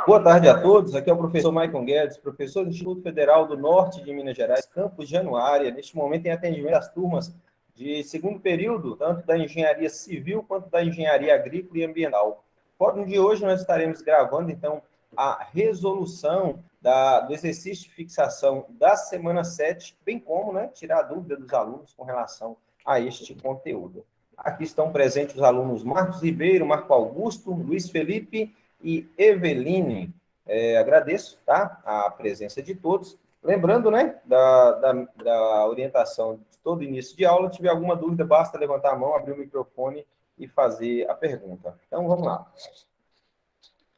Boa tarde a todos. Aqui é o professor Maicon Guedes, professor do Instituto Federal do Norte de Minas Gerais, campus Januária. Neste momento, em atendimento às turmas de segundo período, tanto da Engenharia Civil quanto da Engenharia Agrícola e Ambiental. No fórum de hoje, nós estaremos gravando, então, a resolução do exercício de fixação da semana 7, bem como, né, tirar a dúvida dos alunos com relação a este conteúdo. Aqui estão presentes os alunos Marcos Ribeiro, Marco Augusto, Luiz Felipe e Eveline. Agradeço, tá, a presença de todos. Lembrando, né, da orientação de todo início de aula, se tiver alguma dúvida, basta levantar a mão, abrir o microfone e fazer a pergunta. Então, vamos lá.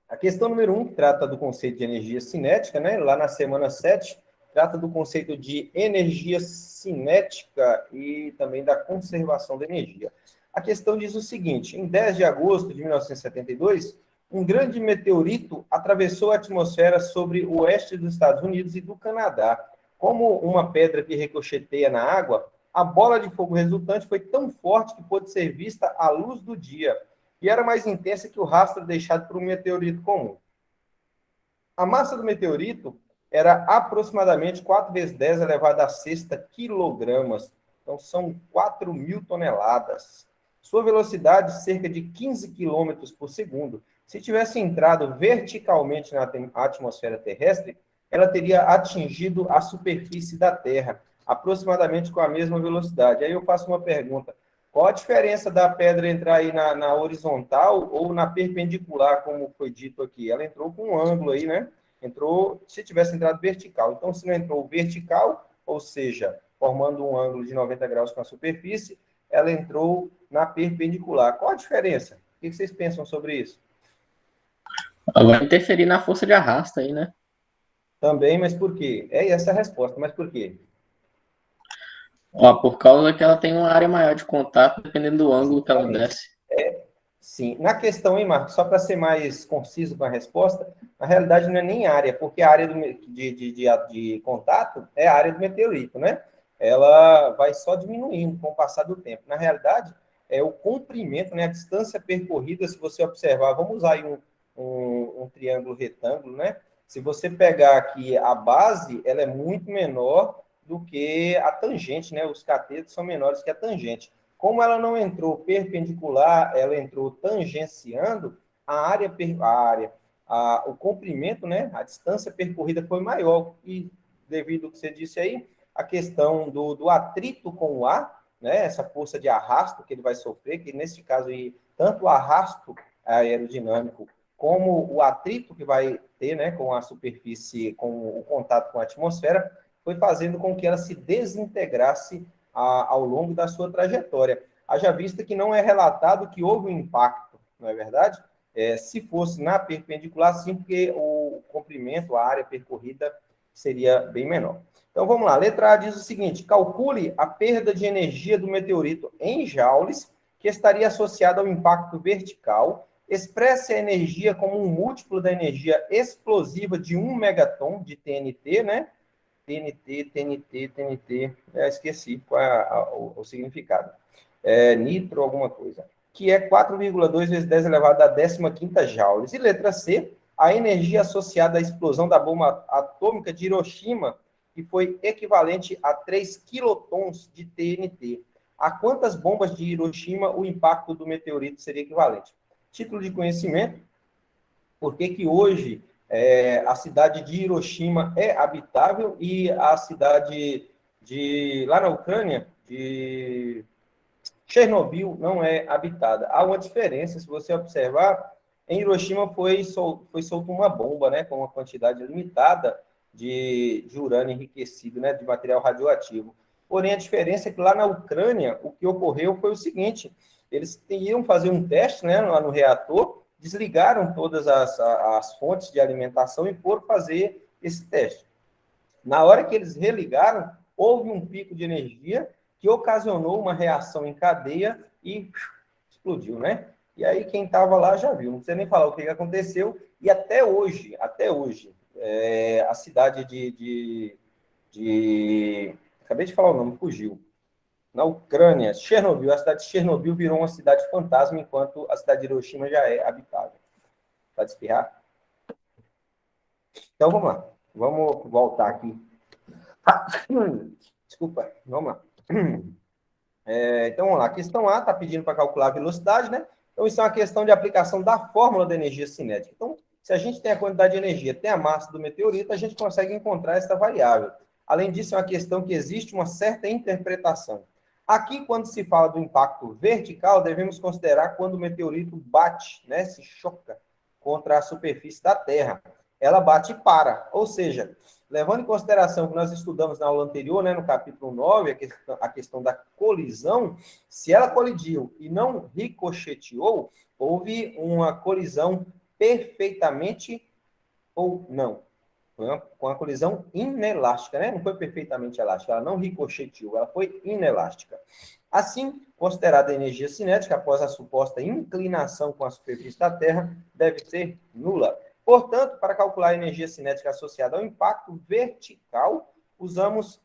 A questão número 1 trata do conceito de energia cinética, né? Lá na semana 7, trata do conceito de energia cinética e também da conservação da energia. A questão diz o seguinte: em 10 de agosto de 1972, um grande meteorito atravessou a atmosfera sobre o oeste dos Estados Unidos e do Canadá. Como uma pedra que ricocheteia na água, a bola de fogo resultante foi tão forte que pôde ser vista à luz do dia, e era mais intensa que o rastro deixado por um meteorito comum. A massa do meteorito era aproximadamente 4 vezes 10 elevado a sexta quilogramas, então são 4.000 toneladas. Sua velocidade, cerca de 15 quilômetros por segundo. Se tivesse entrado verticalmente na atmosfera terrestre, ela teria atingido a superfície da Terra, aproximadamente com a mesma velocidade. Aí eu faço uma pergunta: qual a diferença da pedra entrar aí na horizontal ou na perpendicular, como foi dito aqui? Ela entrou com um ângulo aí, né? Entrou, se tivesse entrado vertical. Então, se não entrou vertical, ou seja, formando um ângulo de 90 graus com a superfície, ela entrou na perpendicular. Qual a diferença? O que vocês pensam sobre isso? Vai interferir na força de arrasto aí, né? Também, mas por quê? É essa a resposta, mas por quê? Ó, por causa que ela tem uma área maior de contato, dependendo do ângulo que ela Exatamente. desce. Sim. Na questão, hein, Marcos, só para ser mais conciso com a resposta, na realidade não é nem área, porque a área de contato é a área do meteorito, né? Ela vai só diminuindo com o passar do tempo. Na realidade, é o comprimento, né? A distância percorrida, se você observar, vamos usar aí um triângulo retângulo, né? Se você pegar aqui a base, ela é muito menor do que a tangente, né? Os catetos são menores que a tangente. Como ela não entrou perpendicular, ela entrou tangenciando, o comprimento, né, a distância percorrida foi maior. E, devido ao que você disse aí, a questão do atrito com o ar, né, essa força de arrasto que ele vai sofrer, que nesse caso aí, tanto o arrasto aerodinâmico como o atrito que vai ter, né, com a superfície, com o contato com a atmosfera, foi fazendo com que ela se desintegrasse ao longo da sua trajetória. Haja vista que não é relatado que houve um impacto, não é verdade? Se fosse na perpendicular, sim, porque o comprimento, a área percorrida seria bem menor. Então, vamos lá. Letra A diz o seguinte: calcule a perda de energia do meteorito em joules, que estaria associada ao impacto vertical. Expresse a energia como um múltiplo da energia explosiva de 1 megaton de TNT, né? TNT, esqueci qual é o significado. Nitro, alguma coisa. Que é 4,2 vezes 10 elevado a 15ª joules. E letra C, a energia associada à explosão da bomba atômica de Hiroshima, que foi equivalente a 3 quilotons de TNT. A quantas bombas de Hiroshima o impacto do meteorito seria equivalente? Título de conhecimento: por que hoje a cidade de Hiroshima é habitável e a cidade lá na Ucrânia, de Chernobyl, não é habitada? Há uma diferença, se você observar, em Hiroshima foi solta uma bomba, né, com uma quantidade limitada de urânio enriquecido, né, de material radioativo. Porém, a diferença é que lá na Ucrânia, o que ocorreu foi o seguinte: eles iam fazer um teste, né, lá no reator, desligaram todas as fontes de alimentação e foram fazer esse teste. Na hora que eles religaram, houve um pico de energia que ocasionou uma reação em cadeia e explodiu, né? E aí quem estava lá já viu, não precisa nem falar o que aconteceu. E até hoje, a cidade acabei de falar o nome, fugiu. Na Ucrânia, Chernobyl, a cidade de Chernobyl virou uma cidade fantasma, enquanto a cidade de Hiroshima já é habitável. Pode espirrar? Então, vamos lá. Vamos voltar aqui. Desculpa, vamos lá. Então, vamos lá. A questão A está pedindo para calcular a velocidade, né? Então, isso é uma questão de aplicação da fórmula da energia cinética. Então, se a gente tem a quantidade de energia, tem a massa do meteorito, a gente consegue encontrar essa variável. Além disso, é uma questão que existe uma certa interpretação. Aqui, quando se fala do impacto vertical, devemos considerar quando o meteorito bate, né, se choca contra a superfície da Terra. Ela bate e para, ou seja, levando em consideração que nós estudamos na aula anterior, né, no capítulo 9, a questão da colisão, se ela colidiu e não ricocheteou, houve uma colisão perfeitamente ou não. Com a colisão inelástica, né? Não foi perfeitamente elástica, ela não ricocheteou, ela foi inelástica. Assim, considerada a energia cinética após a suposta inclinação com a superfície da Terra, deve ser nula. Portanto, para calcular a energia cinética associada ao impacto vertical, usamos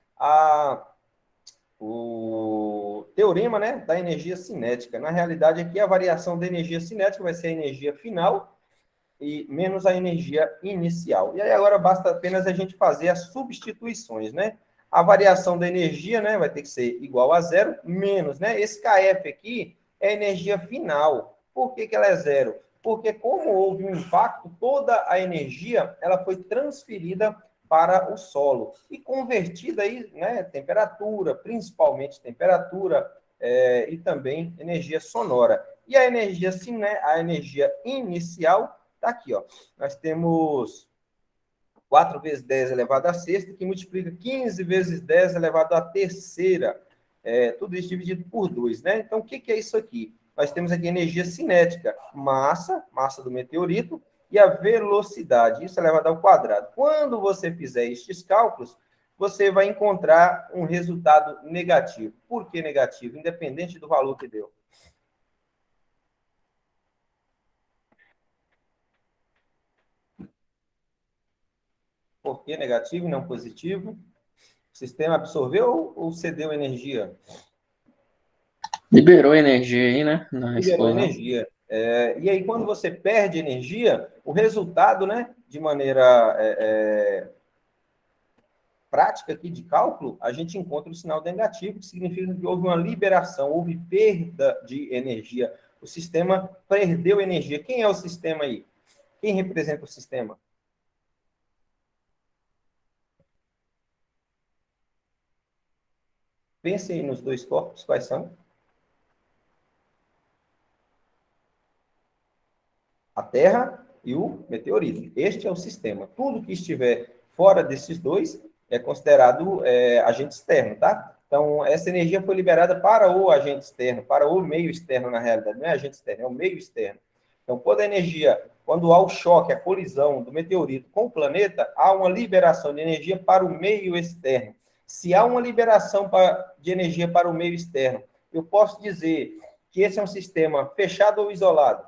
o teorema, né, da energia cinética. Na realidade, aqui a variação da energia cinética vai ser a energia final e menos a energia inicial. E aí agora basta apenas a gente fazer as substituições, né? A variação da energia, né, vai ter que ser igual a zero, menos, né? Esse KF aqui é a energia final. Por que ela é zero? Porque como houve um impacto, toda a energia ela foi transferida para o solo e convertida aí, né, temperatura, principalmente temperatura, e também energia sonora. E a energia inicial está aqui, ó. Nós temos 4 vezes 10 elevado à sexta, que multiplica 15 vezes 10 elevado à terceira. Tudo isso dividido por 2, né? Então, o que é isso aqui? Nós temos aqui energia cinética, massa do meteorito, e a velocidade, isso elevado ao quadrado. Quando você fizer estes cálculos, você vai encontrar um resultado negativo. Por que negativo? Independente do valor que deu. Por que negativo e não positivo? O sistema absorveu ou cedeu energia? Liberou energia aí, né? Na Liberou explosão. energia. E aí, quando você perde energia, o resultado, né, de maneira prática aqui de cálculo, a gente encontra o sinal negativo, que significa que houve uma liberação, houve perda de energia. O sistema perdeu energia. Quem é o sistema aí? Quem representa o sistema? Pense aí nos dois corpos, quais são? A Terra e o meteorito. Este é o sistema. Tudo que estiver fora desses dois é considerado agente externo, tá? Então, essa energia foi liberada para o agente externo, para o meio externo, na realidade. Não é agente externo, é o meio externo. Então, quando há o choque, a colisão do meteorito com o planeta, há uma liberação de energia para o meio externo. Se há uma liberação de energia para o meio externo, eu posso dizer que esse é um sistema fechado ou isolado?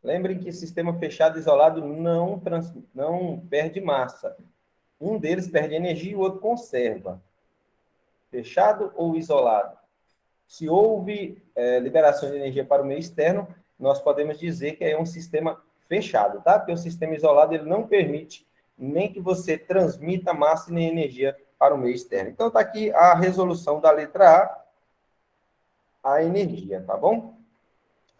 Lembrem que sistema fechado e isolado não perde massa. Um deles perde energia e o outro conserva. Fechado ou isolado? Se houve liberação de energia para o meio externo, nós podemos dizer que é um sistema fechado, tá? Porque o sistema isolado ele não permite nem que você transmita massa nem energia para o meio externo. Então, está aqui a resolução da letra A energia, tá bom?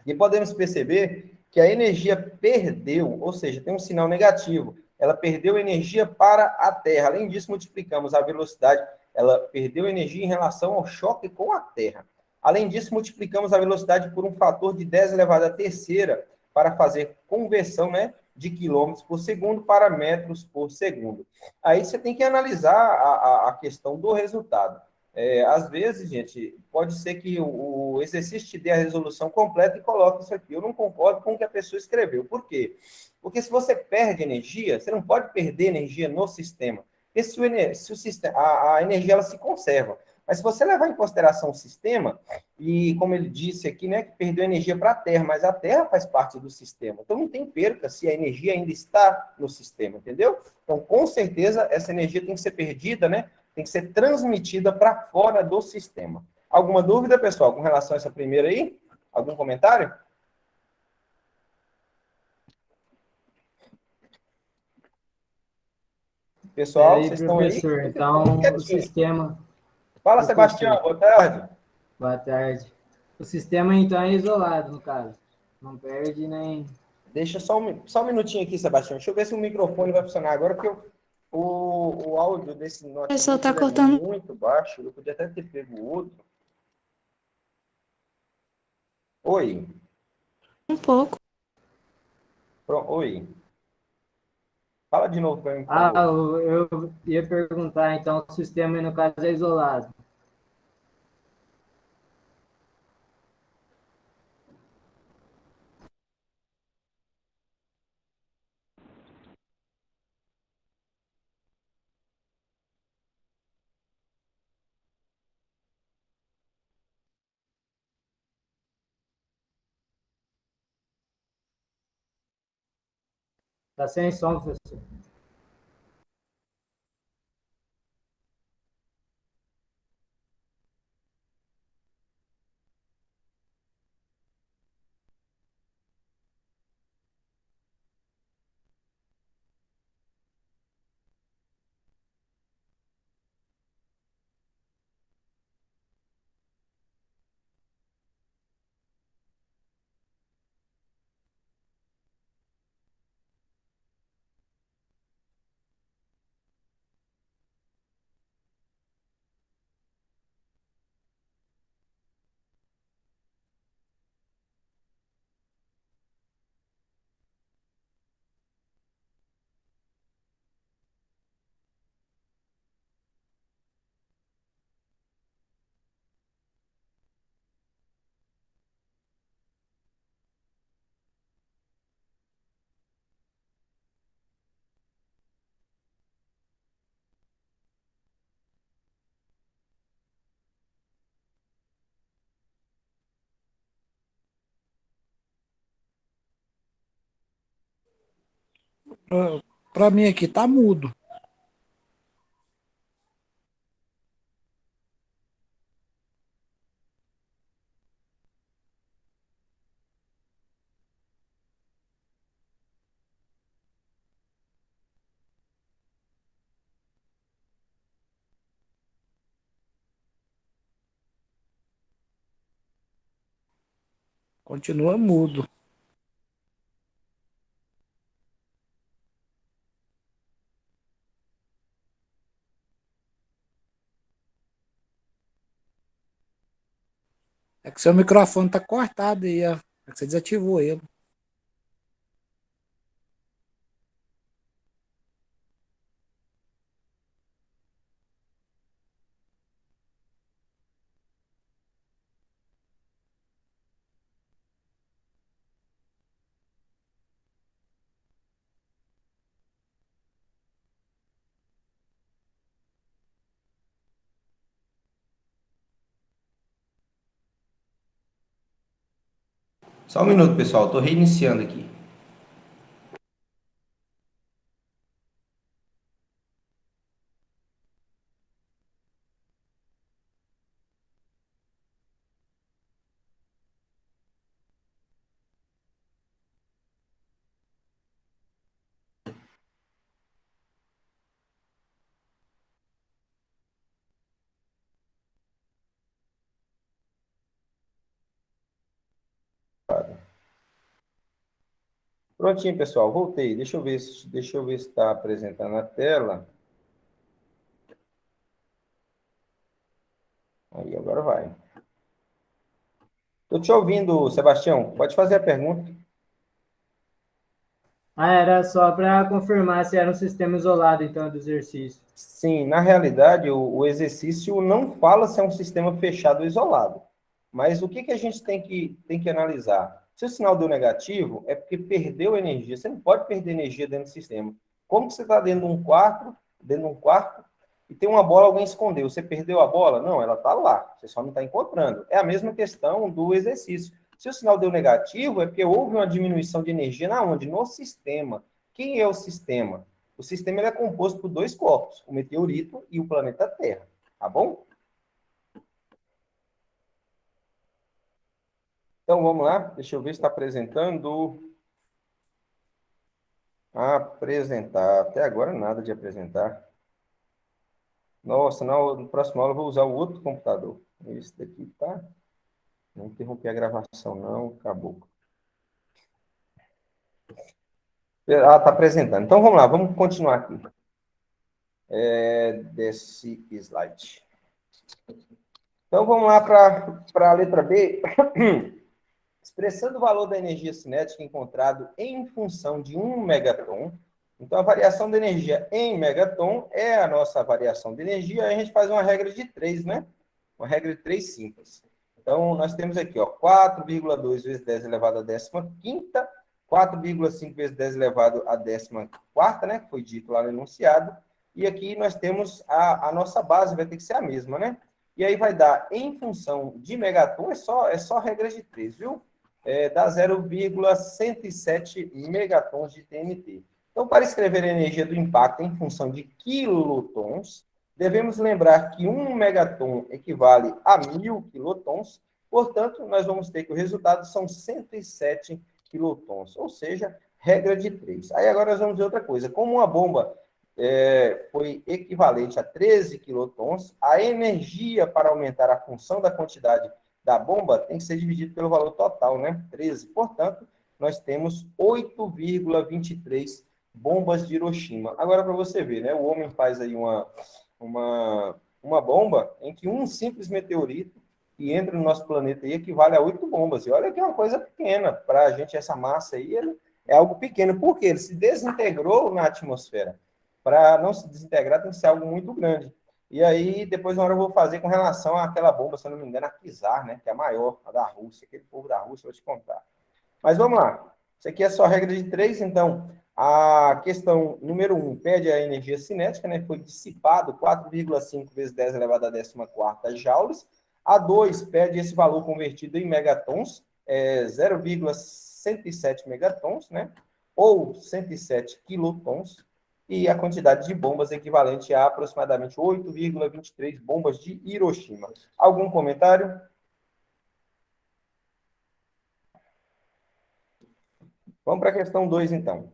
E podemos perceber que a energia perdeu, ou seja, tem um sinal negativo. Ela perdeu energia para a Terra. Além disso, multiplicamos a velocidade. Ela perdeu energia em relação ao choque com a Terra. Além disso, multiplicamos a velocidade por um fator de 10 elevado à terceira para fazer conversão, né, de quilômetros por segundo para metros por segundo. Aí você tem que analisar a questão do resultado. Às vezes, gente, pode ser que o exercício te dê a resolução completa e coloque isso aqui. Eu não concordo com o que a pessoa escreveu. Por quê? Porque se você perde energia, você não pode perder energia no sistema. Porque se o sistema, a energia ela se conserva. Mas se você levar em consideração o sistema, e como ele disse aqui, né, que perdeu energia para a Terra, mas a Terra faz parte do sistema. Então não tem perca se a energia ainda está no sistema, entendeu? Então, com certeza, essa energia tem que ser perdida, né? Tem que ser transmitida para fora do sistema. Alguma dúvida, pessoal, com relação a essa primeira aí? Algum comentário? Pessoal, Peraí, vocês estão aí? professor. Fica tudo Então, o quietinho. sistema. Fala, Sebastião, Professor, boa tarde. boa tarde. O sistema, então, é isolado, no caso. Não perde nem. Deixa só um minutinho aqui, Sebastião. Deixa eu ver se o microfone vai funcionar agora, porque o áudio desse Professor, notebook tá ele é cortando muito baixo. Eu podia até ter pego o outro. Oi. um pouco. Oi. Fala de novo para mim, por Ah, favor. eu ia perguntar, então, o sistema, no caso, é isolado. Tá sem som, professor. Para mim aqui tá mudo. Continua mudo. É que seu microfone tá cortado aí, ó. É que você desativou ele. Só um minuto, pessoal. Estou reiniciando aqui. Prontinho, pessoal. Voltei. Deixa eu ver se está apresentando a tela. Aí, agora vai. Estou te ouvindo, Sebastião. Pode fazer a pergunta. Ah, era só para confirmar se era um sistema isolado, então, do exercício. Sim, na realidade, o exercício não fala se é um sistema fechado ou isolado. Mas o que a gente tem que analisar? Se o sinal deu negativo, é porque perdeu energia. Você não pode perder energia dentro do sistema. Como que você está dentro de um quarto, e tem uma bola, alguém escondeu. Você perdeu a bola? Não, ela está lá. Você só não está encontrando. É a mesma questão do exercício. Se o sinal deu negativo, é porque houve uma diminuição de energia na onde? No sistema. Quem é o sistema? O sistema ele é composto por dois corpos, o meteorito e o planeta Terra. Tá bom? Então, vamos lá. Deixa eu ver se está apresentando. Apresentar. Até agora nada de apresentar. Nossa, no próximo aula eu vou usar o outro computador. Esse daqui tá. Não interrompi a gravação, não. Acabou. Tá apresentando. Então, vamos lá. Vamos continuar aqui. Desse slide. Então, vamos lá para a letra B. Expressando o valor da energia cinética encontrado em função de 1 megaton. Então, a variação da energia em megaton é a nossa variação de energia. Aí a gente faz uma regra de 3, né? Uma regra de 3 simples. Então, nós temos aqui, ó, 4,2 vezes 10 elevado à 15ª, 4,5 vezes 10 elevado à 14ª, né? Que foi dito lá no enunciado. E aqui nós temos a nossa base, vai ter que ser a mesma, né? E aí vai dar, em função de megaton, é só regra de 3, viu? Dá 0,107 megatons de TNT. Então, para escrever a energia do impacto em função de quilotons, devemos lembrar que 1 megaton equivale a 1.000 quilotons, portanto, nós vamos ter que o resultado são 107 quilotons, ou seja, regra de 3. Aí agora nós vamos ver outra coisa. Como uma bomba foi equivalente a 13 quilotons, a energia para aumentar a função da quantidade da bomba tem que ser dividido pelo valor total, né? 13. Portanto, nós temos 8,23 bombas de Hiroshima. Agora, para você ver, né? O homem faz aí uma bomba em que um simples meteorito que entra no nosso planeta aí equivale a 8 bombas. E olha que é uma coisa pequena. Para a gente, essa massa aí é algo pequeno. Por quê? Ele se desintegrou na atmosfera. Para não se desintegrar, tem que ser algo muito grande. E aí, depois, uma hora eu vou fazer com relação àquela bomba, se eu não me engano, a Kizar, né? Que é a maior, a da Rússia. Aquele povo da Rússia, eu vou te contar. Mas vamos lá. Isso aqui é só regra de 3, então, a questão número 1 pede a energia cinética, né? Foi dissipado 4,5 vezes 10 elevado à 14ª joules. A 2 pede esse valor convertido em megatons, 0,107 megatons, né? Ou 107 quilotons. E a quantidade de bombas equivalente a aproximadamente 8,23 bombas de Hiroshima. Algum comentário? Vamos para a questão 2, então.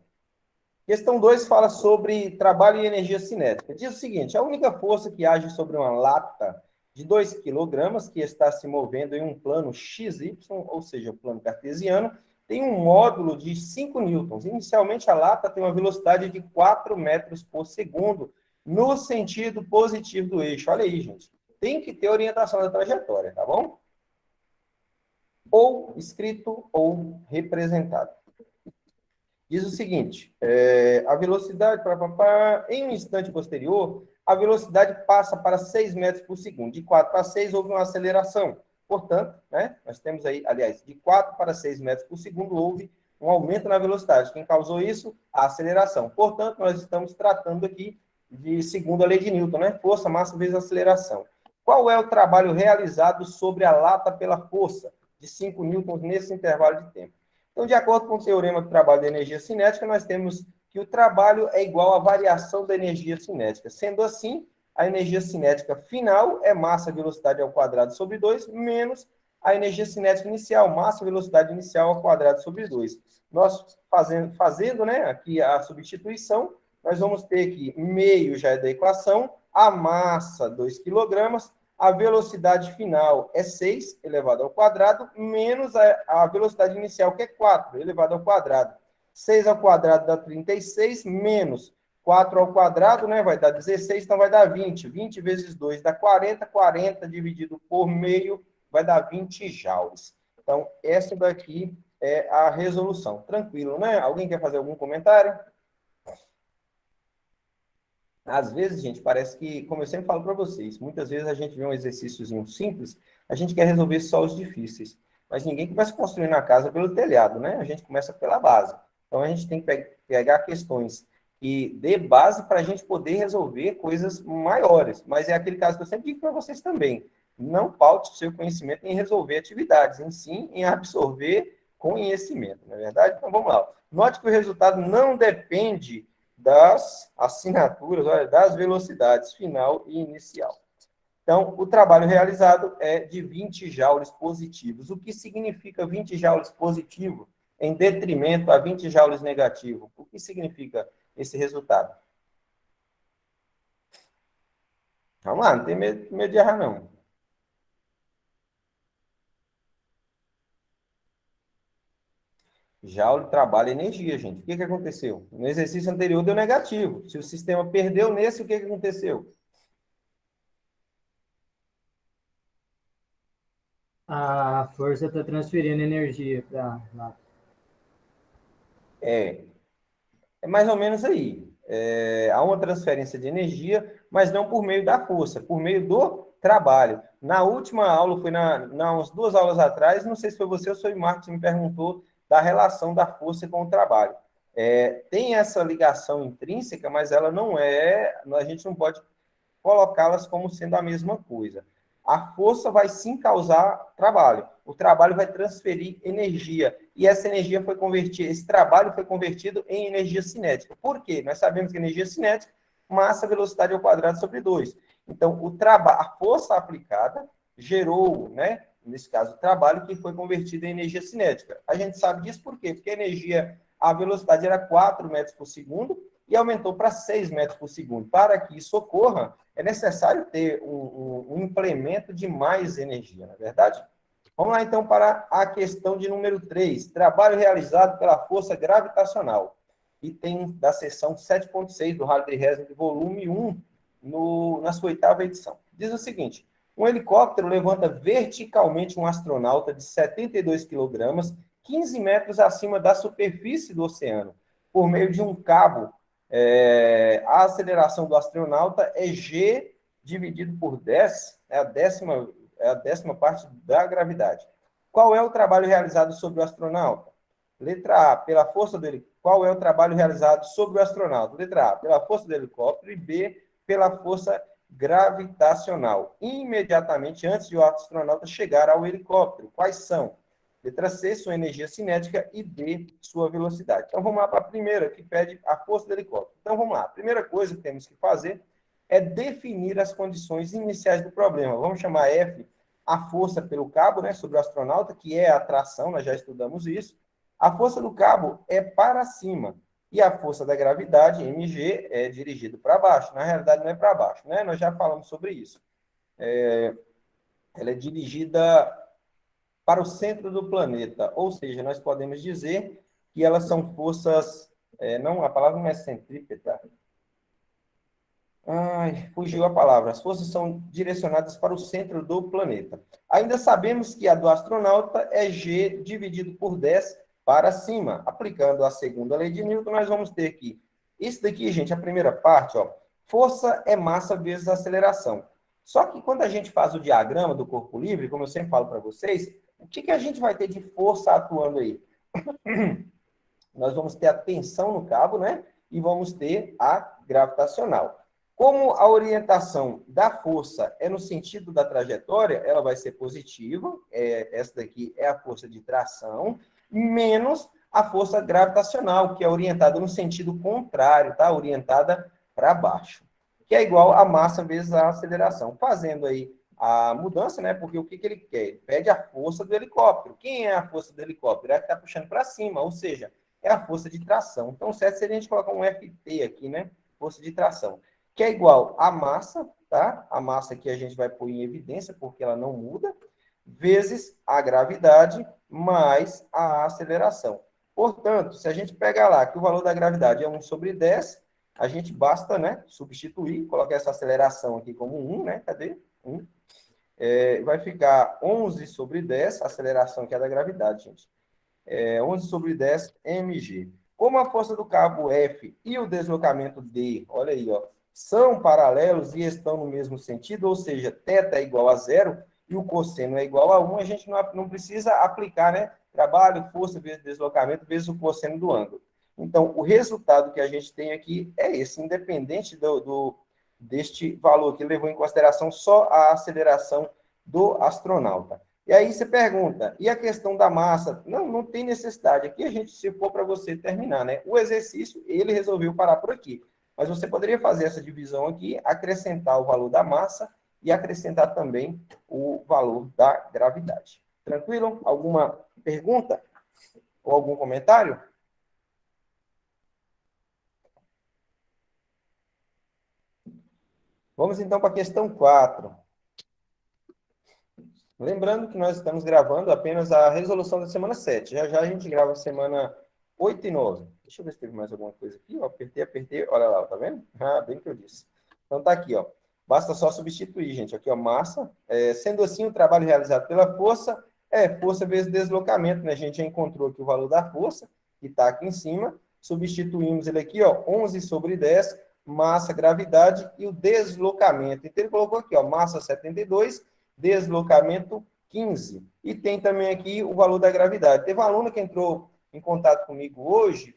Questão 2 fala sobre trabalho e energia cinética. Diz o seguinte, a única força que age sobre uma lata de 2 kg que está se movendo em um plano XY, ou seja, o plano cartesiano, tem um módulo de 5 newtons. Inicialmente, a lata tem uma velocidade de 4 metros por segundo no sentido positivo do eixo. Olha aí, gente. Tem que ter orientação da trajetória, tá bom? Ou escrito ou representado. Diz o seguinte, a velocidade, em um instante posterior, a velocidade passa para 6 metros por segundo. De 4 para 6, houve uma aceleração. Portanto, né, nós temos aí, aliás, de 4 para 6 metros por segundo, houve um aumento na velocidade. Quem causou isso? A aceleração. Portanto, nós estamos tratando aqui de segunda lei de Newton, né? Força, massa vezes aceleração. Qual é o trabalho realizado sobre a lata pela força de 5 newtons nesse intervalo de tempo? Então, de acordo com o teorema do trabalho da energia cinética, nós temos que o trabalho é igual à variação da energia cinética. Sendo assim, a energia cinética final é massa velocidade ao quadrado sobre 2, menos a energia cinética inicial, massa velocidade inicial ao quadrado sobre 2. Nós fazendo né, aqui a substituição, nós vamos ter que meio já é da equação, a massa 2 kg, a velocidade final é 6 elevado ao quadrado, menos a velocidade inicial, que é 4 elevado ao quadrado. 6 ao quadrado dá 36, menos 4 ao quadrado, né, vai dar 16, então vai dar 20. 20 vezes 2 dá 40, 40 dividido por meio vai dar 20 joules. Então, essa daqui é a resolução. Tranquilo, né? Alguém quer fazer algum comentário? Às vezes, gente, parece que, como eu sempre falo para vocês, muitas vezes a gente vê um exercíciozinho simples, a gente quer resolver só os difíceis. Mas ninguém começa construindo a casa pelo telhado, né? A gente começa pela base. Então, a gente tem que pegar questões que dê base para a gente poder resolver coisas maiores. Mas é aquele caso que eu sempre digo para vocês também. Não paute o seu conhecimento em resolver atividades, em sim em absorver conhecimento, não é verdade? Então, vamos lá. Note que o resultado não depende das assinaturas, olha, das velocidades final e inicial. Então, o trabalho realizado é de 20 joules positivos. O que significa 20 joules positivo em detrimento a 20 joules negativo? O que significa esse resultado? Vamos lá, não tem medo de errar, não. Joule trabalha energia, gente. O que aconteceu? No exercício anterior deu negativo. Se o sistema perdeu nesse, o que aconteceu? A força está transferindo energia para lá. É mais ou menos aí. Há uma transferência de energia, mas não por meio da força, por meio do trabalho. Na última aula, foi umas 2 aulas atrás, não sei se foi você ou foi o Marcos que me perguntou da relação da força com o trabalho. Tem essa ligação intrínseca, mas ela não é, a gente não pode colocá-las como sendo a mesma coisa. A força vai sim causar trabalho. O trabalho vai transferir energia. E essa energia foi convertida, esse trabalho foi convertido em energia cinética. Por quê? Nós sabemos que energia cinética, massa, velocidade ao quadrado sobre 2. Então, a força aplicada gerou, né, nesse caso, o trabalho que foi convertido em energia cinética. A gente sabe disso por quê? Porque a velocidade era 4 metros por segundo e aumentou para 6 metros por segundo. Para que isso ocorra, é necessário ter um implemento de mais energia, não é verdade? Vamos lá, então, para a questão de número 3. Trabalho realizado pela força gravitacional. Item da seção 7.6 do Hartley Resnick, volume 1, na sua 8ª edição. Diz o seguinte: um helicóptero levanta verticalmente um astronauta de 72 quilogramas, 15 metros acima da superfície do oceano, por meio de um cabo. A aceleração do astronauta é G dividido por 10, é a décima parte da gravidade. Qual é o trabalho realizado sobre o astronauta? Letra A, pela força do helicóptero. Qual é o trabalho realizado sobre o astronauta? Letra A, pela força do helicóptero, e B, pela força gravitacional. Imediatamente antes de o astronauta chegar ao helicóptero. Quais são? Letra C, sua energia cinética, e D, sua velocidade. Então, vamos lá para a primeira, que pede a força do helicóptero. Então, vamos lá. A primeira coisa que temos que fazer é definir as condições iniciais do problema. Vamos chamar F a força pelo cabo, né, sobre o astronauta, que é a tração, nós já estudamos isso. A força do cabo é para cima. E a força da gravidade, mg, é dirigida para baixo. Na realidade, não é para baixo, né? Nós já falamos sobre isso. Ela é dirigida para o centro do planeta. Ou seja, nós podemos dizer que elas são forças... a palavra não é centrípeta. Fugiu a palavra. As forças são direcionadas para o centro do planeta. Ainda sabemos que a do astronauta é G dividido por 10 para cima. Aplicando a segunda lei de Newton, nós vamos ter aqui. Isso daqui, gente, a primeira parte, ó, força é massa vezes aceleração. Só que quando a gente faz o diagrama do corpo livre, como eu sempre falo para vocês, o que a gente vai ter de força atuando aí? Nós vamos ter a tensão no cabo, né? E vamos ter a gravitacional. Como a orientação da força é no sentido da trajetória, ela vai ser positiva. Essa daqui é a força de tração, menos a força gravitacional, que é orientada no sentido contrário, tá? Orientada para baixo. Que é igual a massa vezes a aceleração. Fazendo aí a mudança, né? Porque o que ele quer? Ele pede a força do helicóptero. Quem é a força do helicóptero? É a que está puxando para cima, ou seja, é a força de tração. Então, certo seria a gente colocar um FT aqui, né? Força de tração. Que é igual a massa, tá? A massa que a gente vai pôr em evidência, porque ela não muda, vezes a gravidade mais a aceleração. Portanto, se a gente pegar lá que o valor da gravidade é 1 sobre 10, a gente basta, né, substituir, colocar essa aceleração aqui como 1, né? Cadê? 1. Vai ficar 11 sobre 10, a aceleração que é da gravidade, gente. 11 sobre 10 mg. Como a força do cabo F e o deslocamento D, olha aí, ó, são paralelos e estão no mesmo sentido, ou seja, θ é igual a 0 e o cosseno é igual a 1, a gente não precisa aplicar, né? Trabalho, força vezes deslocamento vezes o cosseno do ângulo. Então, o resultado que a gente tem aqui é esse, independente deste valor que levou em consideração só a aceleração do astronauta. E aí você pergunta, e a questão da massa? Não tem necessidade. Aqui a gente, se for para você terminar, né? O exercício, ele resolveu parar por aqui. Mas você poderia fazer essa divisão aqui, acrescentar o valor da massa e acrescentar também o valor da gravidade. Tranquilo? Alguma pergunta ou algum comentário? Vamos então para a questão 4. Lembrando que nós estamos gravando apenas a resolução da semana 7. Já já a gente grava a semana 8 e 9. Deixa eu ver se teve mais alguma coisa aqui. Ó, apertei. Olha lá, tá vendo? Ah, bem que eu disse. Então tá aqui, ó. Basta só substituir, gente. Aqui, ó, massa. Sendo assim, o trabalho realizado pela força é força vezes deslocamento, né? A gente já encontrou aqui o valor da força, que está aqui em cima. Substituímos ele aqui, ó, 11 sobre 10, massa, gravidade e o deslocamento. Então ele colocou aqui, ó, massa 72, deslocamento 15. E tem também aqui o valor da gravidade. Teve uma aluna que entrou em contato comigo hoje,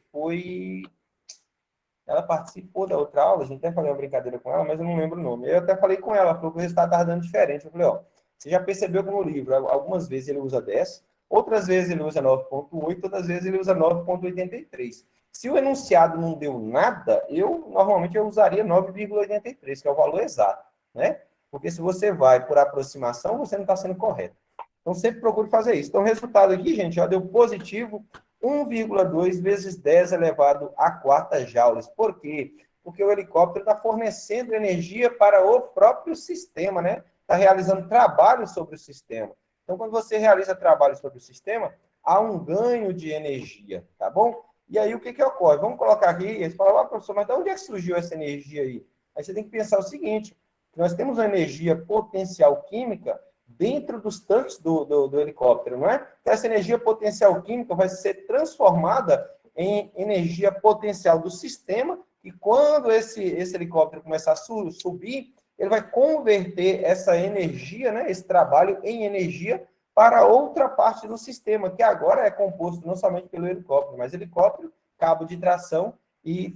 ela participou da outra aula, a gente até falei uma brincadeira com ela, mas eu não lembro o nome. Eu até falei com ela, falou que o resultado estava dando diferente. Eu falei, ó, você já percebeu que no livro, algumas vezes ele usa 10, outras vezes ele usa 9,8, outras vezes ele usa 9,83. Se o enunciado não deu nada, normalmente eu usaria 9,83, que é o valor exato, né? Porque se você vai por aproximação, você não está sendo correto. Então, sempre procure fazer isso. Então, o resultado aqui, gente, já deu positivo 1,2 vezes 10 elevado à quarta joules. Por quê? Porque o helicóptero está fornecendo energia para o próprio sistema, né? Está realizando trabalho sobre o sistema. Então, quando você realiza trabalho sobre o sistema, há um ganho de energia, tá bom? E aí, o que ocorre? Vamos colocar aqui, você fala, professor, mas de onde é que surgiu essa energia aí? Aí você tem que pensar o seguinte, nós temos uma energia potencial química dentro dos tanques do helicóptero, não é? Então, essa energia potencial química vai ser transformada em energia potencial do sistema, e quando esse helicóptero começar a subir, ele vai converter essa energia, né, esse trabalho em energia para outra parte do sistema, que agora é composto não somente pelo helicóptero, mas helicóptero, cabo de tração e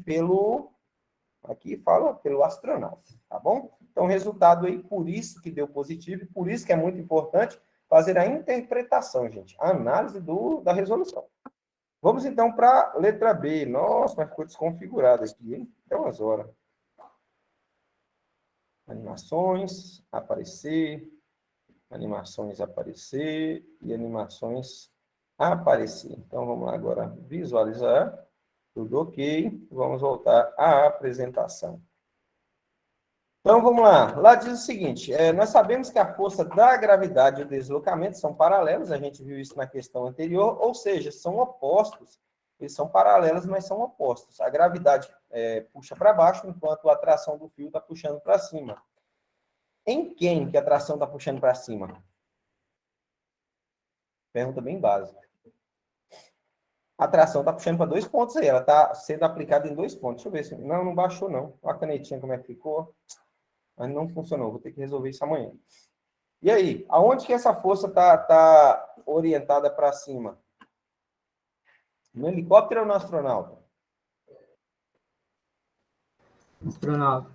aqui fala pelo astronauta, tá bom? Então, o resultado aí, por isso que deu positivo, e por isso que é muito importante fazer a interpretação, gente, a análise da resolução. Vamos, então, para a letra B. Nossa, mas ficou desconfigurado aqui, hein? Até umas horas. Animações, aparecer, animações, aparecer, e animações, aparecer. Então, vamos lá agora visualizar. Tudo ok. Vamos voltar à apresentação. Então, vamos lá. Lá diz o seguinte, nós sabemos que a força da gravidade e o deslocamento são paralelos, a gente viu isso na questão anterior, ou seja, são opostos. Eles são paralelos, mas são opostos. A gravidade puxa para baixo, enquanto a tração do fio está puxando para cima. Em quem que a tração está puxando para cima? Pergunta bem básica. A tração está puxando para 2 pontos aí, ela está sendo aplicada em 2 pontos. Deixa eu ver se... Não baixou, não. Olha a canetinha como é que ficou. Mas não funcionou, vou ter que resolver isso amanhã. E aí, aonde que essa força tá orientada para cima? No helicóptero ou no astronauta? Astronauta.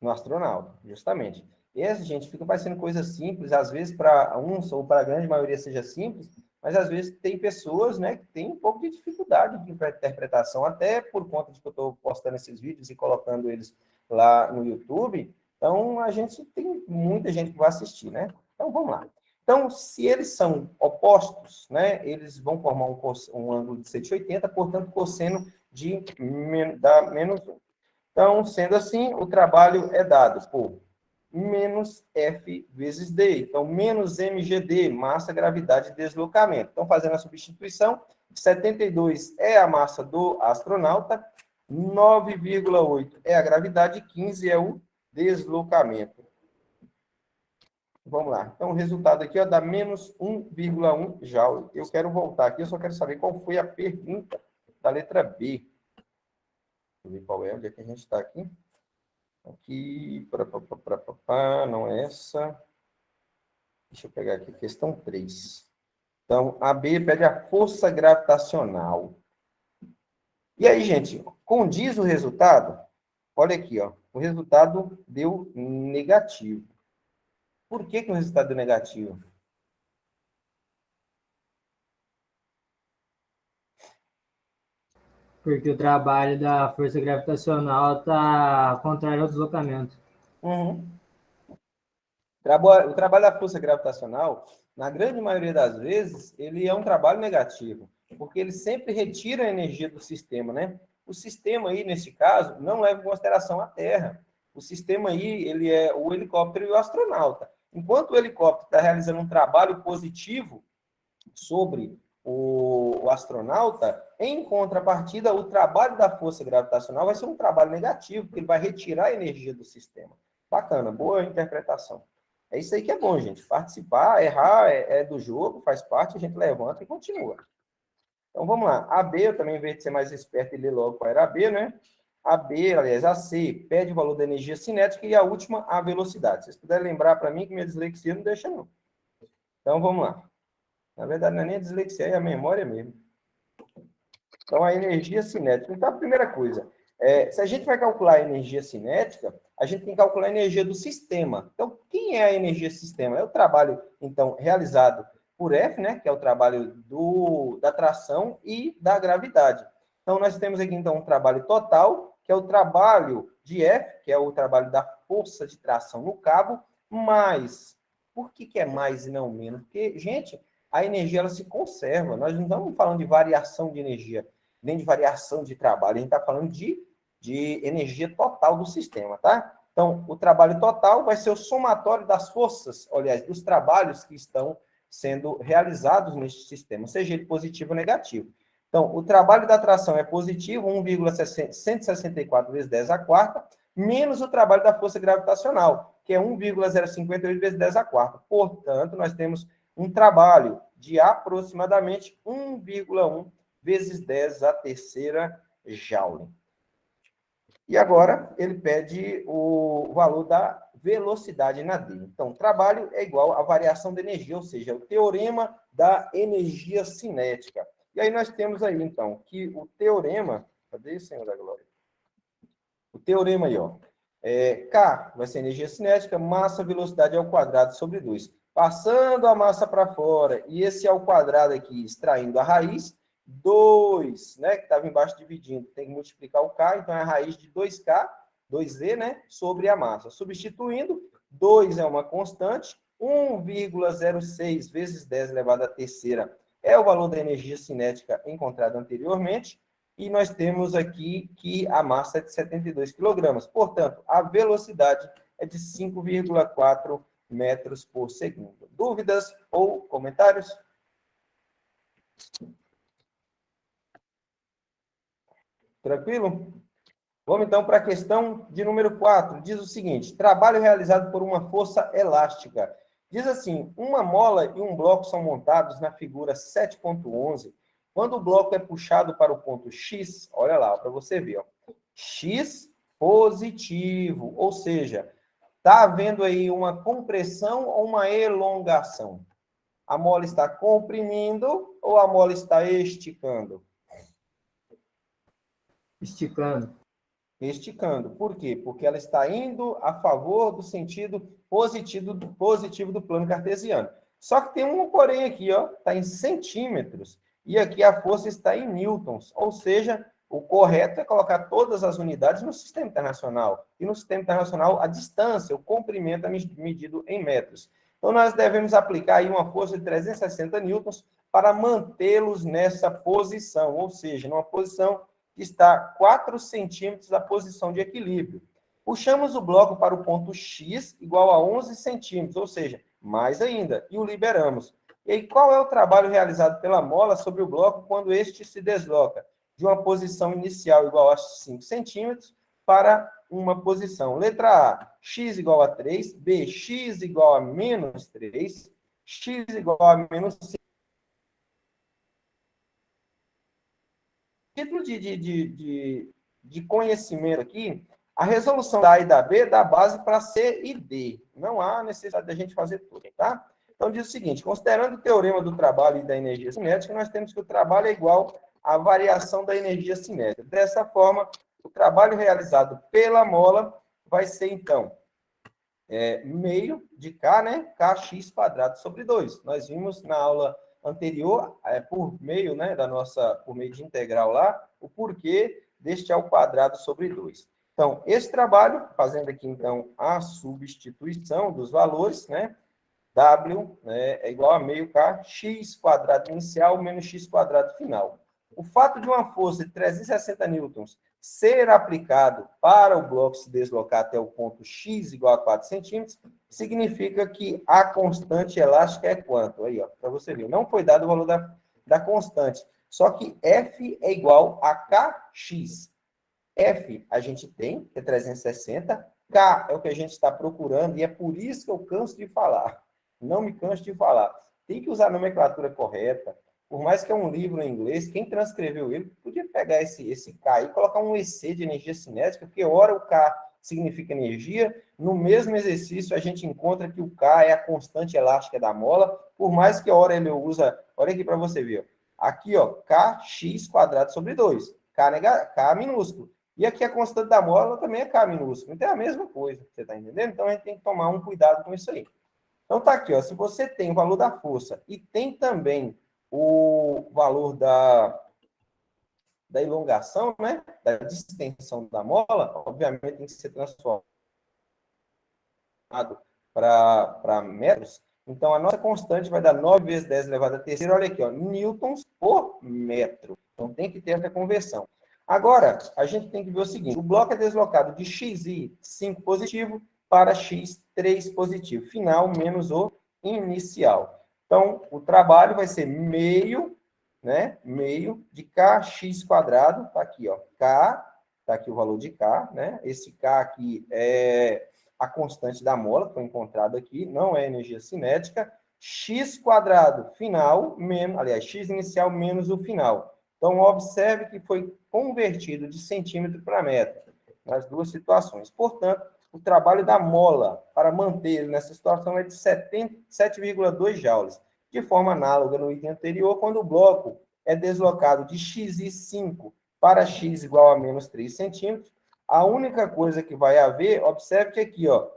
No astronauta, justamente. Essa, gente, fica parecendo coisa simples, às vezes para uns ou para a grande maioria seja simples, mas às vezes tem pessoas, né, que têm um pouco de dificuldade de interpretação, até por conta de que eu estou postando esses vídeos e colocando eles lá no YouTube. Então, a gente tem muita gente que vai assistir, né? Então, vamos lá. Então, se eles são opostos, né, eles vão formar um ângulo de 180, portanto, cosseno da menos 1. Então, sendo assim, o trabalho é dado por menos F vezes D. Então, menos mgd, massa, gravidade e deslocamento. Então, fazendo a substituição, 72 é a massa do astronauta, 9,8 é a gravidade, 15 é o deslocamento. Vamos lá. Então, o resultado aqui dá menos 1,1 joule. Eu quero voltar aqui, eu só quero saber qual foi a pergunta da letra B. Deixa eu ver qual é, onde é que a gente está aqui. Aqui, não é essa. Deixa eu pegar aqui, questão 3. Então, a B pede a força gravitacional. E aí, gente, condiz o resultado? Olha aqui, ó. O resultado deu negativo. Por que o resultado deu negativo? Porque o trabalho da força gravitacional está contrário ao deslocamento. Uhum. O trabalho da força gravitacional, na grande maioria das vezes, ele é um trabalho negativo, porque ele sempre retira a energia do sistema, né? O sistema aí, nesse caso, não leva em consideração a Terra. O sistema aí, ele é o helicóptero e o astronauta. Enquanto o helicóptero está realizando um trabalho positivo sobre o astronauta, em contrapartida, o trabalho da força gravitacional vai ser um trabalho negativo, porque ele vai retirar a energia do sistema. Bacana, boa interpretação. É isso aí que é bom, gente. Participar, errar é do jogo, faz parte, a gente levanta e continua. Então, vamos lá. A B, eu também, em vez de ser mais esperto e ler logo qual era a B, né? A B, aliás, a C, pede o valor da energia cinética e a última, a velocidade. Se vocês puderem lembrar para mim que minha dislexia não deixa, não. Então, vamos lá. Na verdade, não é nem a dislexia, é a memória mesmo. Então, a energia cinética. Então, a primeira coisa, se a gente vai calcular a energia cinética, a gente tem que calcular a energia do sistema. Então, quem é a energia sistema? É o trabalho, então, realizado por F, né, que é o trabalho da tração e da gravidade. Então, nós temos aqui, então, um trabalho total, que é o trabalho de F, que é o trabalho da força de tração no cabo, mais. Por que é mais e não menos? Porque, gente, a energia ela se conserva. Nós não estamos falando de variação de energia, nem de variação de trabalho. A gente está falando de energia total do sistema, tá? Então, o trabalho total vai ser o somatório das forças, aliás, dos trabalhos que estão sendo realizados neste sistema, seja ele positivo ou negativo. Então, o trabalho da tração é positivo, 1,164 vezes 10 à quarta, menos o trabalho da força gravitacional, que é 1,058 vezes 10 à quarta. Portanto, nós temos um trabalho de aproximadamente 1,1 vezes 10 à terceira Joule. E agora, ele pede o valor da velocidade na D. Então, trabalho é igual à variação da energia, ou seja, o teorema da energia cinética. E aí nós temos aí, então, que o teorema... Cadê, Senhor da Glória? O teorema aí, ó. K vai ser energia cinética, massa, velocidade ao quadrado sobre 2. Passando a massa para fora, e esse ao quadrado aqui, extraindo a raiz, 2, né, que estava embaixo dividindo, tem que multiplicar o K, então é a raiz de 2K, 2Z, né, sobre a massa. Substituindo, 2 é uma constante, 1,06 vezes 10 elevado à terceira é o valor da energia cinética encontrado anteriormente, e nós temos aqui que a massa é de 72 kg. Portanto, a velocidade é de 5,4 metros por segundo. Dúvidas ou comentários? Tranquilo? Vamos então para a questão de número 4. Diz o seguinte: trabalho realizado por uma força elástica. Diz assim: uma mola e um bloco são montados na figura 7.11. Quando o bloco é puxado para o ponto X, olha lá, para você ver, ó, X positivo, ou seja, está havendo aí uma compressão ou uma elongação. A mola está comprimindo ou a mola está esticando? Esticando. Esticando. Por quê? Porque ela está indo a favor do sentido positivo do plano cartesiano. Só que tem um porém aqui, ó, está em centímetros, e aqui a força está em newtons, ou seja, o correto é colocar todas as unidades no sistema internacional. E no sistema internacional, a distância, o comprimento é medido em metros. Então, nós devemos aplicar aí uma força de 360 newtons para mantê-los nessa posição, ou seja, numa posição que está 4 centímetros da posição de equilíbrio. Puxamos o bloco para o ponto X, igual a 11 centímetros, ou seja, mais ainda, e o liberamos. E aí, qual é o trabalho realizado pela mola sobre o bloco quando este se desloca? De uma posição inicial igual a 5 centímetros para uma posição. Letra A, x igual a 3, B, x igual a menos 3, x igual a menos 5. Título de conhecimento aqui, a resolução da A e da B dá base para C e D. Não há necessidade da gente fazer tudo, tá? Então, diz o seguinte: considerando o teorema do trabalho e da energia cinética, nós temos que o trabalho é igual à variação da energia cinética. Dessa forma, o trabalho realizado pela mola vai ser, então, meio de K, né? Kx quadrado sobre 2. Nós vimos na aula anterior, por meio, né, por meio de integral lá, o porquê deste ao quadrado sobre 2. Então, esse trabalho, fazendo aqui, então, a substituição dos valores, né? W, né, é igual a meio K, x quadrado inicial menos x quadrado final. O fato de uma força de 360 newtons ser aplicado para o bloco se deslocar até o ponto x igual a 4 centímetros, significa que a constante elástica é quanto? Aí, ó, para você ver. Não foi dado o valor da constante. Só que F é igual a KX. F a gente tem, que é 360. K é o que a gente está procurando, e é por isso que eu canso de falar. Não me canso de falar. Tem que usar a nomenclatura correta. Por mais que é um livro em inglês, quem transcreveu ele podia pegar esse K e colocar um EC de energia cinética, porque ora o K significa energia, no mesmo exercício a gente encontra que o K é a constante elástica da mola, por mais que ora ele usa, olha aqui para você ver, ó. Aqui, ó, Kx quadrado sobre 2, K minúsculo. E aqui a constante da mola também é K minúsculo. Então é a mesma coisa, você está entendendo? Então a gente tem que tomar um cuidado com isso aí. Então tá aqui, ó, se você tem o valor da força e tem também o valor da elongação, né, da distensão da mola, obviamente tem que ser transformado para metros. Então a nossa constante vai dar 9 vezes 10 elevado a terceira, olha aqui, ó, newtons por metro. Então tem que ter essa conversão. Agora, a gente tem que ver o seguinte, o bloco é deslocado de xi, 5 positivo, para x, 3 positivo. Final menos o inicial. Então, o trabalho vai ser meio, né? Meio de kx quadrado, tá aqui, ó. K, tá aqui o valor de K, né? Esse K aqui é a constante da mola, que foi encontrado aqui, não é energia cinética. X quadrado final, menos, aliás, x inicial menos o final. Então, observe que foi convertido de centímetro para metro, nas duas situações. Portanto, o trabalho da mola para manter ele nessa situação é de 7,2 joules. De forma análoga no item anterior, quando o bloco é deslocado de xi5 para x igual a menos 3 centímetros, a única coisa que vai haver, observe que aqui, ó,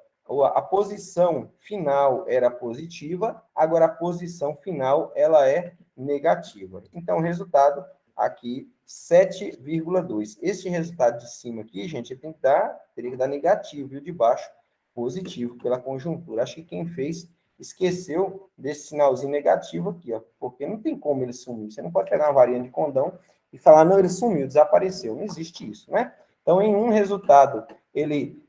a posição final era positiva, agora a posição final ela é negativa. Então, o resultado aqui, 7,2. Este resultado de cima aqui, gente, teria que dar negativo, e o de baixo, positivo, pela conjuntura. Acho que quem fez esqueceu desse sinalzinho negativo aqui, ó, porque não tem como ele sumir. Você não pode pegar uma varinha de condão e falar, não, ele sumiu, desapareceu. Não existe isso, né? Então, em um resultado, ele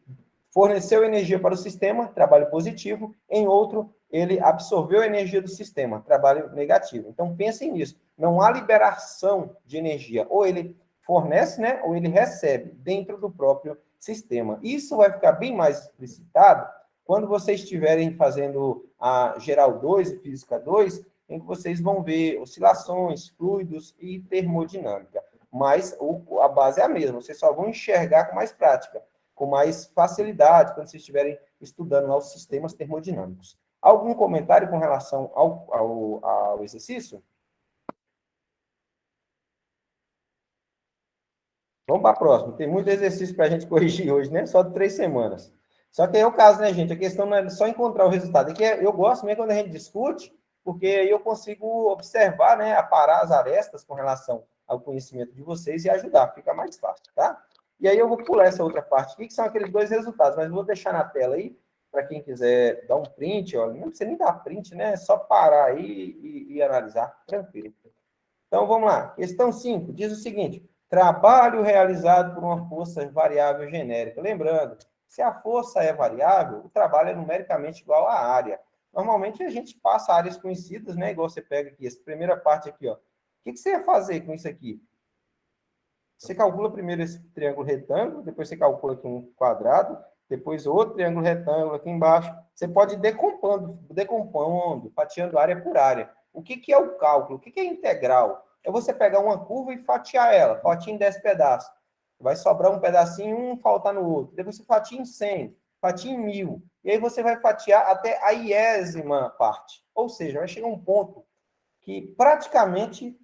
forneceu energia para o sistema, trabalho positivo. Em outro, ele absorveu a energia do sistema, trabalho negativo. Então, pensem nisso. Não há liberação de energia. Ou ele fornece, né, ou ele recebe dentro do próprio sistema. Isso vai ficar bem mais explicitado quando vocês estiverem fazendo a Geral 2 e Física 2, em que vocês vão ver oscilações, fluidos e termodinâmica. Mas a base é a mesma. Vocês só vão enxergar com mais prática, com mais facilidade, quando vocês estiverem estudando os sistemas termodinâmicos. Algum comentário com relação ao exercício? Vamos para a próxima. Tem muito exercício para a gente corrigir hoje, né? Só de 3 semanas. Só que é o caso, né, gente? A questão não é só encontrar o resultado. É que eu gosto mesmo quando a gente discute, porque aí eu consigo observar, né, aparar as arestas com relação ao conhecimento de vocês e ajudar. Fica mais fácil, tá? E aí eu vou pular essa outra parte aqui, que são aqueles 2 resultados, mas vou deixar na tela aí, para quem quiser dar um print, ó, não precisa nem dar print, né? É só parar aí e analisar, tranquilo. Então, vamos lá. Questão 5 diz o seguinte, trabalho realizado por uma força variável genérica. Lembrando, se a força é variável, o trabalho é numericamente igual à área. Normalmente, a gente passa áreas conhecidas, né? Igual você pega aqui, essa primeira parte aqui, ó. O que você ia fazer com isso aqui? Você calcula primeiro esse triângulo retângulo, depois você calcula aqui um quadrado, depois outro triângulo retângulo aqui embaixo. Você pode ir decompondo, fatiando área por área. O que é o cálculo? O que é integral? É você pegar uma curva e fatiar ela, fatia em 10 pedaços. Vai sobrar um pedacinho, um faltar no outro. Depois você fatia em 100, fatia em 1000. E aí você vai fatiar até a iésima parte. Ou seja, vai chegar um ponto que praticamente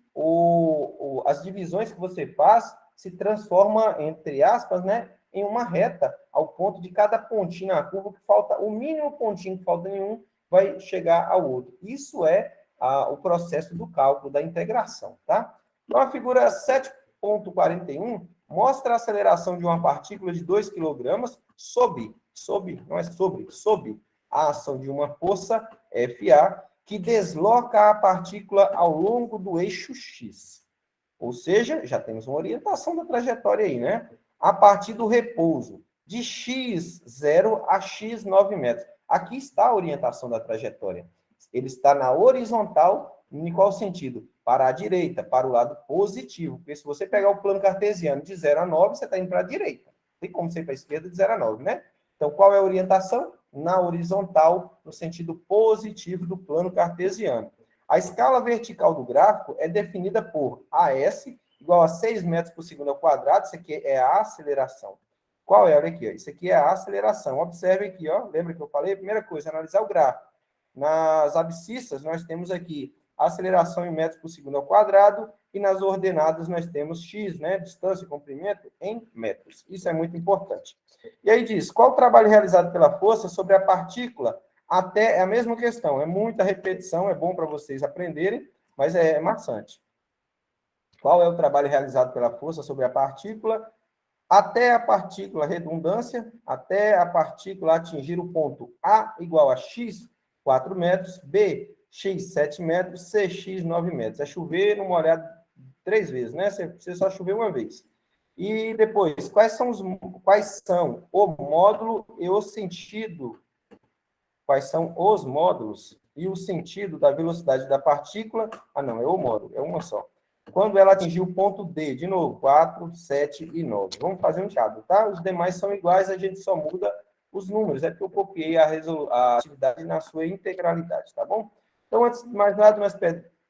as divisões que você faz se transforma, entre aspas, né, em uma reta, ao ponto de cada pontinho na curva que falta, o mínimo pontinho que falta em um, vai chegar ao outro. Isso é o processo do cálculo da integração, tá? Então, a figura 7.41 Mostra a aceleração de uma partícula de 2 kg sob a ação de uma força FA que desloca a partícula ao longo do eixo X. Ou seja, já temos uma orientação da trajetória aí, né? A partir do repouso, de x0 a x9 metros. Aqui está a orientação da trajetória. Ele está na horizontal, em qual sentido? Para a direita, para o lado positivo. Porque se você pegar o plano cartesiano de 0 a 9, você está indo para a direita. Tem como você ir para a esquerda de 0 a 9, né? Então, qual é a orientação? Na horizontal, no sentido positivo do plano cartesiano. A escala vertical do gráfico é definida por AS igual a 6 metros por segundo ao quadrado. Isso aqui é a aceleração. Qual é? Olha aqui, ó. Isso aqui é a aceleração. Observe aqui, ó. Lembra que eu falei? A primeira coisa, analisar o gráfico. Nas abscissas, nós temos aqui a aceleração em metros por segundo ao quadrado e nas ordenadas nós temos x, né? Distância e comprimento em metros. Isso é muito importante. E aí diz, qual o trabalho realizado pela força sobre a partícula? Até é a mesma questão, é muita repetição, é bom para vocês aprenderem, mas é maçante. Qual é o trabalho realizado pela força sobre a partícula? Até a partícula, redundância, até a partícula atingir o ponto A igual a x, 4 metros, B, x, 7 metros, C, x, 9 metros. É chover numa olhada 3 vezes, né? Você só chover uma vez. E depois, quais são o módulo e o sentido? Quais são os módulos e o sentido da velocidade da partícula? Ah, não, é o módulo, é uma só. Quando ela atingir o ponto D, de novo, 4, 7 e 9. Vamos fazer um teatro, tá? Os demais são iguais, a gente só muda os números. É porque eu copiei a atividade na sua integralidade, tá bom? Então, antes de mais nada, nós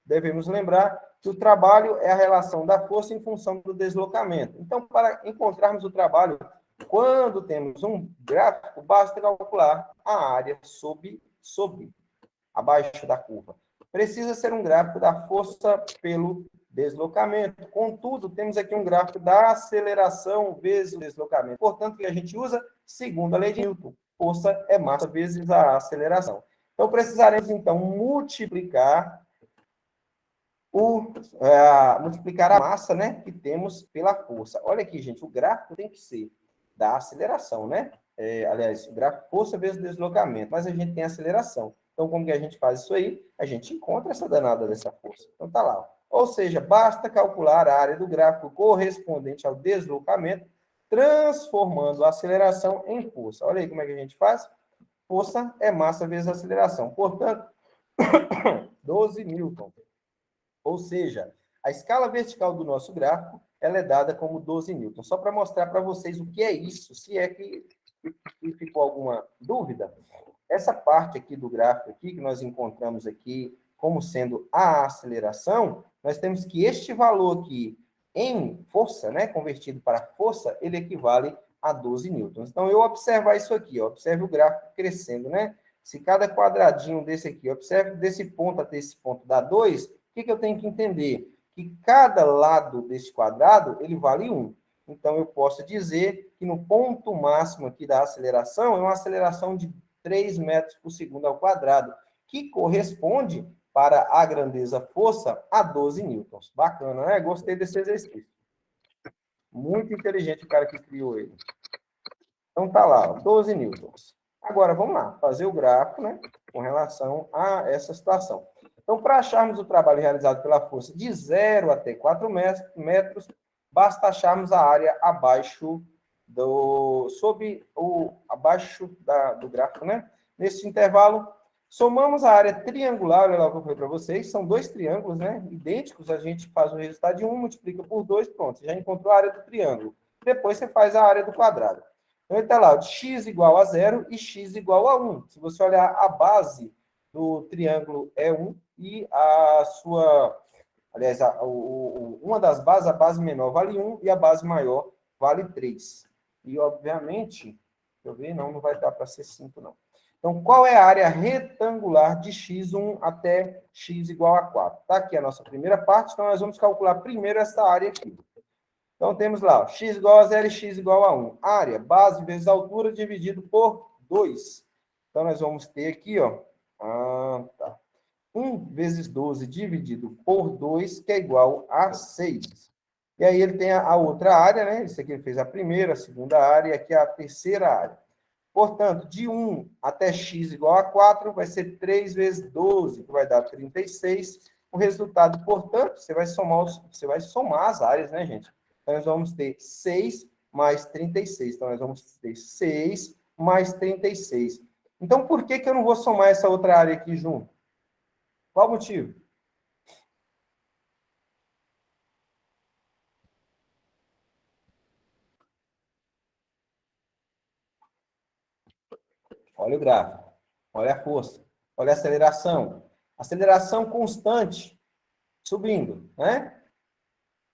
devemos lembrar que o trabalho é a relação da força em função do deslocamento. Então, para encontrarmos o trabalho, quando temos um gráfico, basta calcular a área abaixo da curva. Precisa ser um gráfico da força pelo deslocamento. Contudo, temos aqui um gráfico da aceleração vezes o deslocamento. Portanto, o que a gente usa? Segundo a lei de Newton. Força é massa vezes a aceleração. Então, precisaremos, então, multiplicar a massa, né, que temos pela força. Olha aqui, gente, o gráfico tem que ser da aceleração, né? Aliás, o gráfico força vezes deslocamento, mas a gente tem aceleração. Então, como que a gente faz isso aí? A gente encontra essa danada dessa força. Então, tá lá. Ou seja, basta calcular a área do gráfico correspondente ao deslocamento, transformando a aceleração em força. Olha aí como é que a gente faz. Força é massa vezes aceleração. Portanto, 12 newton. Ou seja, a escala vertical do nosso gráfico ela é dada como 12 newton. Só para mostrar para vocês o que é isso, se é que ficou alguma dúvida. Essa parte aqui do gráfico aqui, que nós encontramos aqui como sendo a aceleração, nós temos que este valor aqui em força, né, convertido para força, ele equivale a 12 newtons. Então, eu observar isso aqui, ó, observe o gráfico crescendo, né? Se cada quadradinho desse aqui, observe desse ponto até esse ponto dá 2, o que eu tenho que entender? Que cada lado desse quadrado, ele vale 1. Então, eu posso dizer que no ponto máximo aqui da aceleração, é uma aceleração de 3 metros por segundo ao quadrado, que corresponde, para a grandeza força, a 12 newtons. Bacana, né? Gostei desse exercício. Muito inteligente o cara que criou ele. Então, tá lá, 12 newtons. Agora, vamos lá, fazer o gráfico, né, com relação a essa situação. Então, para acharmos o trabalho realizado pela força de 0 até 4 metros, basta acharmos a área abaixo do gráfico, né? Nesse intervalo, somamos a área triangular, olha lá o que eu falei para vocês, são dois triângulos, né? Idênticos, a gente faz o resultado de um, multiplica por 2, pronto, você já encontrou a área do triângulo. Depois você faz a área do quadrado. Então, está lá, x igual a 0 e x igual a 1. Se você olhar a base do triângulo é 1 e a sua... Aliás, uma das bases, a base menor vale 1 e a base maior vale 3. E, obviamente, deixa eu ver, não vai dar para ser 5, não. Então, qual é a área retangular de x1 até x igual a 4? Está aqui a nossa primeira parte, então nós vamos calcular primeiro essa área aqui. Então, temos lá, ó, x igual a 0 e x igual a 1. Área, base vezes altura, dividido por 2. Então, nós vamos ter aqui, ó, 1 vezes 12 dividido por 2, que é igual a 6. E aí ele tem a outra área, né? Isso aqui ele fez a primeira, a segunda área, e aqui a terceira área. Portanto, de 1 até x igual a 4, vai ser 3 vezes 12, que vai dar 36. O resultado, portanto, você vai somar as áreas, né, gente? Então, nós vamos ter 6 mais 36. Então, nós vamos ter 6 mais 36. Então, por que eu não vou somar essa outra área aqui junto? Qual o motivo? Olha o gráfico, olha a força, olha a aceleração. Aceleração constante, subindo, né?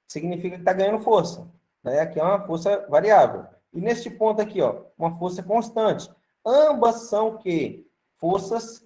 Significa que está ganhando força. Né? Aqui é uma força variável. E neste ponto aqui, ó, uma força constante. Ambas são o quê? Forças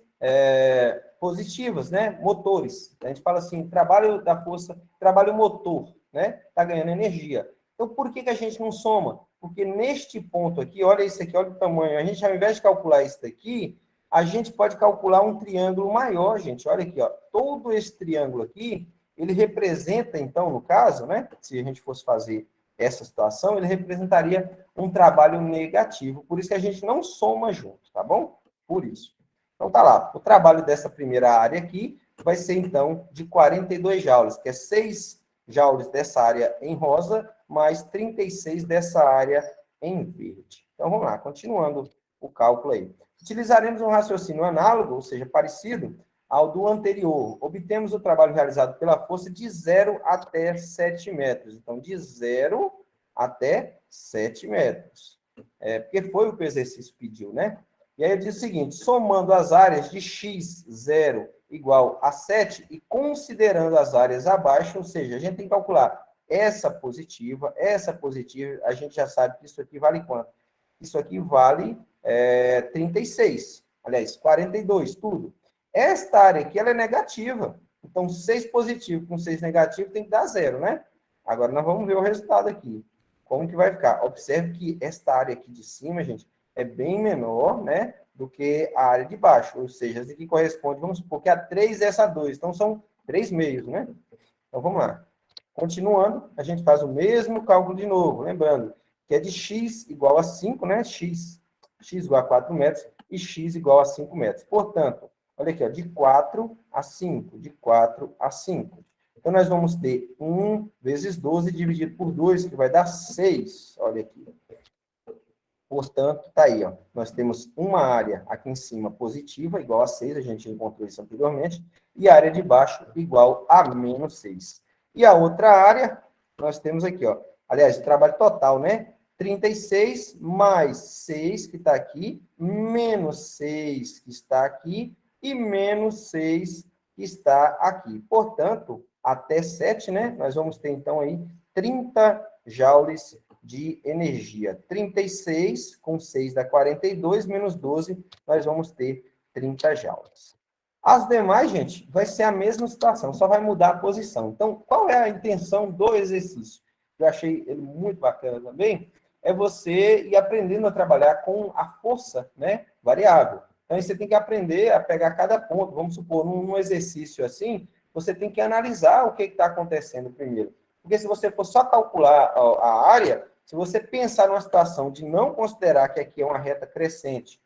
positivas, né? Motores. A gente fala assim, trabalho da força, trabalho motor, né? Está ganhando energia. Então, por que a gente não soma? Porque neste ponto aqui, olha isso aqui, olha o tamanho. A gente, ao invés de calcular isso daqui, a gente pode calcular um triângulo maior, gente. Olha aqui, ó. Todo esse triângulo aqui, ele representa, então, no caso, né? Se a gente fosse fazer essa situação, ele representaria um trabalho negativo. Por isso que a gente não soma junto, tá bom? Por isso. Então, tá lá. O trabalho dessa primeira área aqui vai ser, então, de 42 joules, que é 6 joules dessa área em rosa, mais 36 dessa área em verde. Então, vamos lá, continuando o cálculo aí. Utilizaremos um raciocínio análogo, ou seja, parecido, ao do anterior. Obtemos o trabalho realizado pela força de 0 até 7 metros. Então, de 0 até 7 metros. Porque foi o que o exercício pediu, né? E aí eu diz o seguinte, somando as áreas de x0 igual a 7 e considerando as áreas abaixo, ou seja, a gente tem que calcular essa positiva, a gente já sabe que isso aqui vale quanto? Isso aqui vale 36, aliás, 42, tudo. Esta área aqui, ela é negativa. Então, 6 positivo com 6 negativo tem que dar 0, né? Agora, nós vamos ver o resultado aqui. Como que vai ficar? Observe que esta área aqui de cima, gente, é bem menor, né, do que a área de baixo. Ou seja, essa aqui corresponde, vamos supor que a 3 é essa 2. Então, são 3 meios, né? Então, vamos lá. Continuando, a gente faz o mesmo cálculo de novo. Lembrando que é de x igual a 5, né? X igual a 4 metros e x igual a 5 metros. Portanto, olha aqui, ó, de 4 a 5, de 4 a 5. Então, nós vamos ter 1 vezes 12 dividido por 2, que vai dar 6. Olha aqui. Portanto, tá aí, ó. Nós temos uma área aqui em cima positiva, igual a 6, a gente encontrou isso anteriormente, e a área de baixo igual a menos 6. E a outra área, nós temos aqui, ó. Aliás, o trabalho total, né? 36 mais 6, que está aqui, menos 6, que está aqui, e menos 6, que está aqui. Portanto, até 7, né? Nós vamos ter, então, aí 30 joules de energia. 36 com 6 dá 42, menos 12, nós vamos ter 30 joules. As demais, gente, vai ser a mesma situação, só vai mudar a posição. Então, qual é a intenção do exercício? Eu achei ele muito bacana também, é você ir aprendendo a trabalhar com a força, né, variável. Então, você tem que aprender a pegar cada ponto. Vamos supor, num exercício assim, você tem que analisar o que está acontecendo primeiro. Porque se você for só calcular a área, se você pensar numa situação de não considerar que aqui é uma reta crescente,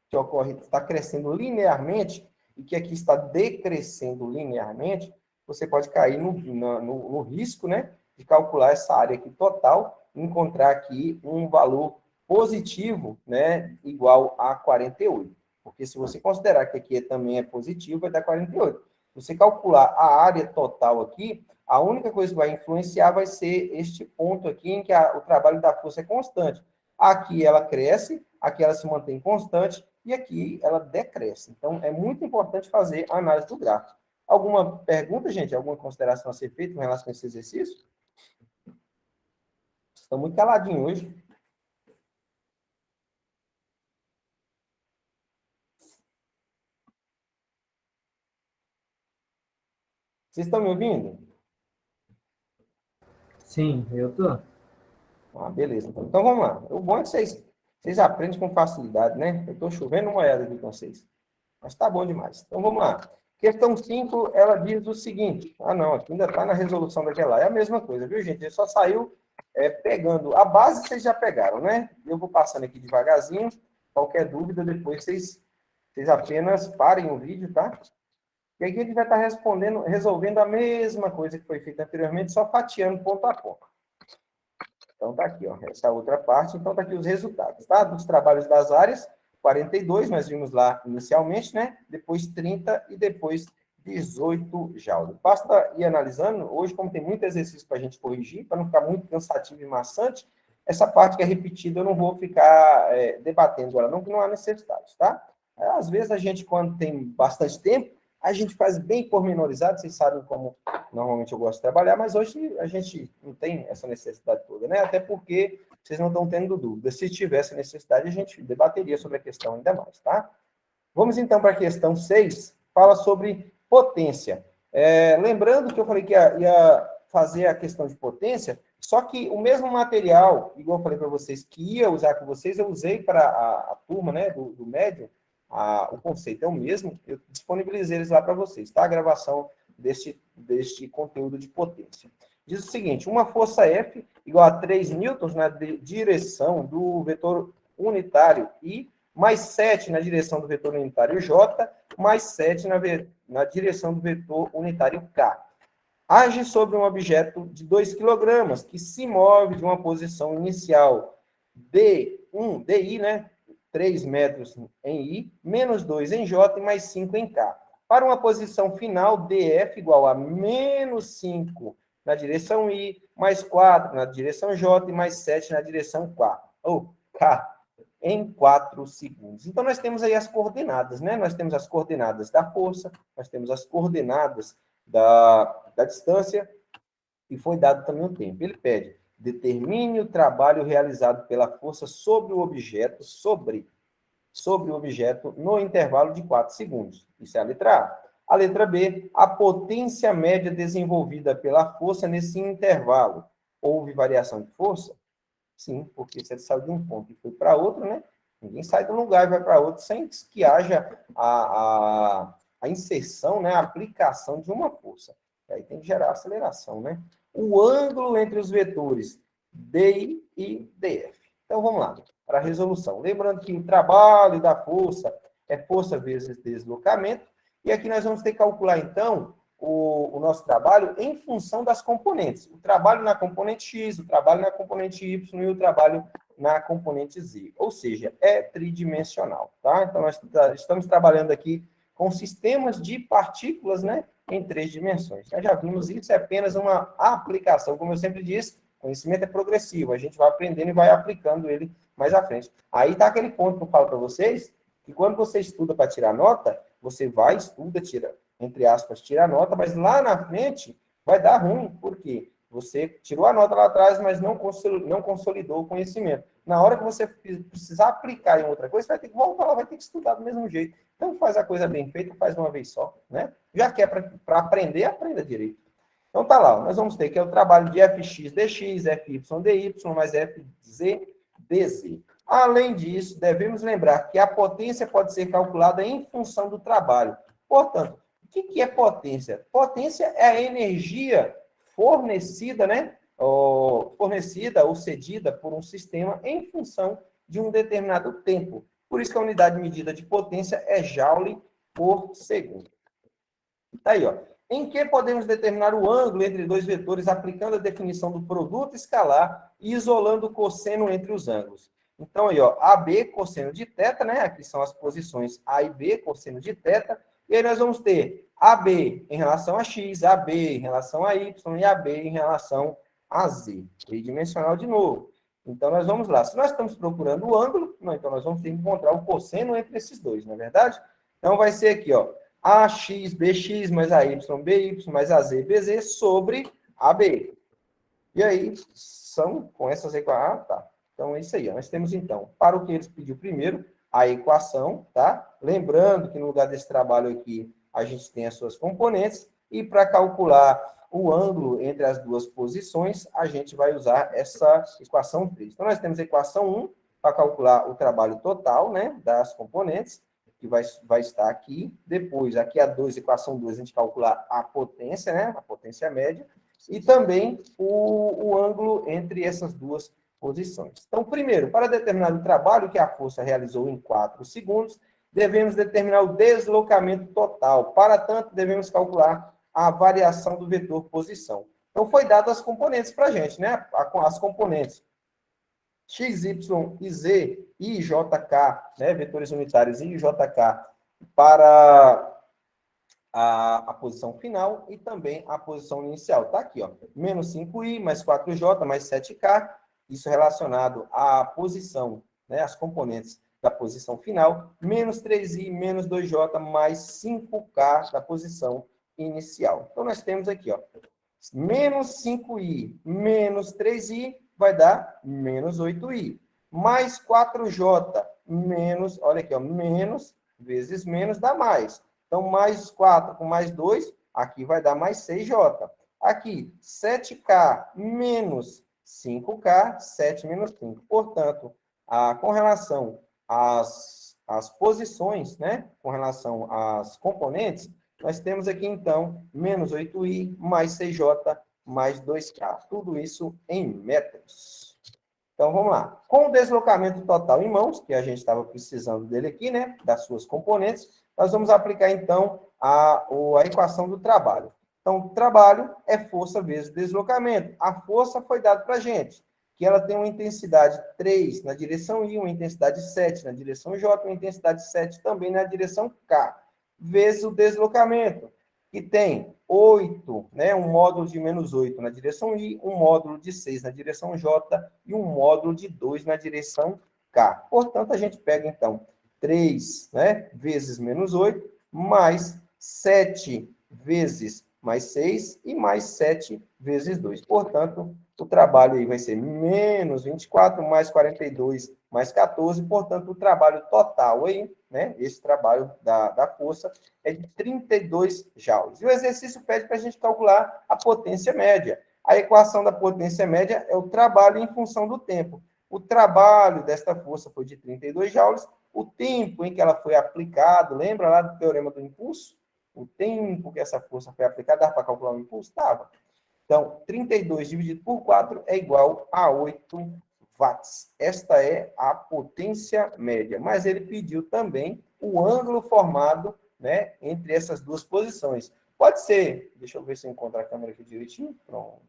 que ocorre, está crescendo linearmente, e que aqui está decrescendo linearmente, você pode cair no risco, né, de calcular essa área aqui total, e encontrar aqui um valor positivo, né, igual a 48. Porque se você considerar que aqui também é positivo, vai dar 48. Se você calcular a área total aqui, a única coisa que vai influenciar vai ser este ponto aqui, em que o trabalho da força é constante. Aqui ela cresce, aqui ela se mantém constante, e aqui ela decresce. Então, é muito importante fazer a análise do gráfico. Alguma pergunta, gente? Alguma consideração a ser feita em relação a esse exercício? Estão muito caladinhos hoje. Vocês estão me ouvindo? Sim, eu tô. Ah, beleza. Então vamos lá. O bom é que vocês aprendem com facilidade, né? Eu estou chovendo uma olhada aqui com vocês. Mas tá bom demais. Então vamos lá. Questão 5, ela diz o seguinte. Ah, não, aqui ainda está na resolução daquela lá. É a mesma coisa, viu, gente? Ele só saiu pegando. A base vocês já pegaram, né? Eu vou passando aqui devagarzinho. Qualquer dúvida, depois vocês apenas parem o vídeo, tá? E aqui a gente vai estar resolvendo a mesma coisa que foi feita anteriormente, só fatiando ponto a ponto. Então, tá aqui, ó, essa outra parte. Então, tá aqui os resultados, tá? Dos trabalhos das áreas, 42, nós vimos lá inicialmente, né? Depois 30 e depois 18 joules. Basta ir analisando. Hoje, como tem muito exercício para a gente corrigir, para não ficar muito cansativo e maçante, essa parte que é repetida eu não vou ficar debatendo agora, não, que não há necessidade, tá? Às vezes, a gente, quando tem bastante tempo, a gente faz bem pormenorizado, vocês sabem como normalmente eu gosto de trabalhar, mas hoje a gente não tem essa necessidade toda, né? Até porque vocês não estão tendo dúvida. Se tivesse necessidade, a gente debateria sobre a questão ainda mais, tá? Vamos então para a questão 6, fala sobre potência. Lembrando que eu falei que ia fazer a questão de potência, só que o mesmo material, igual eu falei para vocês, que ia usar com vocês, eu usei para a turma, né, do médio. O conceito é o mesmo, eu disponibilizei eles lá para vocês, tá? A gravação deste conteúdo de potência. Diz o seguinte, uma força F igual a 3 newtons na direção do vetor unitário I, mais 7 na direção do vetor unitário J, mais 7 na direção do vetor unitário K. Age sobre um objeto de 2 kg, que se move de uma posição inicial DI, né? 3 metros em I, menos 2 em J e mais 5 em K. Para uma posição final, DF igual a menos 5 na direção I, mais 4 na direção J e mais 7 na direção K, em 4 segundos. Então, nós temos aí as coordenadas, né? Nós temos as coordenadas da força, nós temos as coordenadas da distância, e foi dado também o tempo. Ele pede, determine o trabalho realizado pela força sobre o objeto, sobre o objeto no intervalo de 4 segundos. Isso é a letra A. A letra B, a potência média desenvolvida pela força nesse intervalo. Houve variação de força? Sim, porque se ele saiu de um ponto e foi para outro, né? Ninguém sai de um lugar e vai para outro sem que haja a inserção, né? A aplicação de uma força. E aí tem que gerar aceleração, né? O ângulo entre os vetores DI e DF. Então, vamos lá, para a resolução. Lembrando que o trabalho da força é força vezes deslocamento, e aqui nós vamos ter que calcular, então, o nosso trabalho em função das componentes. O trabalho na componente X, o trabalho na componente Y e o trabalho na componente Z. Ou seja, é tridimensional, tá? Então, nós estamos trabalhando aqui com sistemas de partículas, né, em 3 dimensões. Nós já vimos isso, é apenas uma aplicação. Como eu sempre disse, conhecimento é progressivo, a gente vai aprendendo e vai aplicando ele mais à frente. Aí está aquele ponto que eu falo para vocês, que quando você estuda para tirar nota, você vai, estuda, tira, entre aspas, tira a nota, mas lá na frente vai dar ruim, porque você tirou a nota lá atrás, mas não consolidou o conhecimento. Na hora que você precisar aplicar em outra coisa, você vai ter que voltar lá, vai ter que estudar do mesmo jeito. Então, faz a coisa bem feita, faz uma vez só, né? Já que é para aprender, aprenda direito. Então, tá lá, nós vamos ter que é o trabalho de Fx dx, Fy dy, mais Fz dz. Além disso, devemos lembrar que a potência pode ser calculada em função do trabalho. Portanto, o que é potência? Potência é a energia fornecida, né? Fornecida ou cedida por um sistema em função de um determinado tempo. Por isso que a unidade medida de potência é joule por segundo. Tá aí, ó. Em que podemos determinar o ângulo entre dois vetores aplicando a definição do produto escalar e isolando o cosseno entre os ângulos. Então, aí, ó, AB, cosseno de θ, né? Aqui são as posições A e B, cosseno de θ. E aí nós vamos ter AB em relação a X, AB em relação a Y e AB em relação a Z. Tridimensional de novo. Então, nós vamos lá. Se nós estamos procurando o ângulo, então nós vamos ter que encontrar o cosseno entre esses dois, não é verdade? Então, vai ser aqui, ó. AX, BX, mais AY, BY, mais AZ, BZ, sobre AB. E aí, são com essas equações... tá. Então, é isso aí. Nós temos, então, para o que eles pediu primeiro, a equação, tá? Lembrando que no lugar desse trabalho aqui, a gente tem as suas componentes, e para calcular o ângulo entre as duas posições, a gente vai usar essa equação 3. Então, nós temos a equação 1, para calcular o trabalho total, né, das componentes, que vai estar aqui. Depois, aqui a 2, equação 2, a gente calcular a potência, né? A potência média. E também o ângulo entre essas duas posições. Então, primeiro, para determinar o trabalho que a força realizou em 4 segundos, devemos determinar o deslocamento total. Para tanto, devemos calcular a variação do vetor posição. Então, foi dado as componentes para a gente, né? As componentes x, y e z, i, j, k, né? Vetores unitários i e j, k, para a posição final e também a posição inicial. Está aqui, ó, menos 5i, mais 4j, mais 7k, isso relacionado à posição, né, as componentes da posição final, menos 3i, menos 2j, mais 5k da posição inicial. Então, nós temos aqui, ó, menos 5i, menos 3i, vai dar menos 8i, mais 4j, menos, olha aqui, ó, menos vezes menos dá mais. Então, mais 4 com mais 2, aqui vai dar mais 6j. Aqui, 7k menos 5k, 7 menos 5. Portanto, com relação às posições, né? Com relação às componentes, nós temos aqui, então, menos 8i, mais 6j, mais 2k. Tudo isso em metros. Então, vamos lá. Com o deslocamento total em mãos, que a gente estava precisando dele aqui, né? Das suas componentes, nós vamos aplicar, então, a equação do trabalho. Então, trabalho é força vezes deslocamento. A força foi dada para a gente, que ela tem uma intensidade 3 na direção I, uma intensidade 7 na direção J, uma intensidade 7 também na direção K, vezes o deslocamento, que tem 8, né, um módulo de menos 8 na direção I, um módulo de 6 na direção J e um módulo de 2 na direção K. Portanto, a gente pega, então, 3, né, vezes menos 8, mais 7 vezes mais 6 e mais 7 vezes 2. Portanto, o trabalho aí vai ser menos 24, mais 42, mais 14. Portanto, o trabalho total aí, né, esse trabalho da força, é de 32 joules. E o exercício pede para a gente calcular a potência média. A equação da potência média é o trabalho em função do tempo. O trabalho desta força foi de 32 joules. O tempo em que ela foi aplicada, lembra lá do teorema do impulso? O tempo que essa força foi aplicada, dá para calcular o impulso? Dava. Então, 32 dividido por 4 é igual a 8 watts. Esta é a potência média. Mas ele pediu também o ângulo formado, né, entre essas duas posições. Pode ser, deixa eu ver se eu encontro a câmera aqui direitinho. Pronto.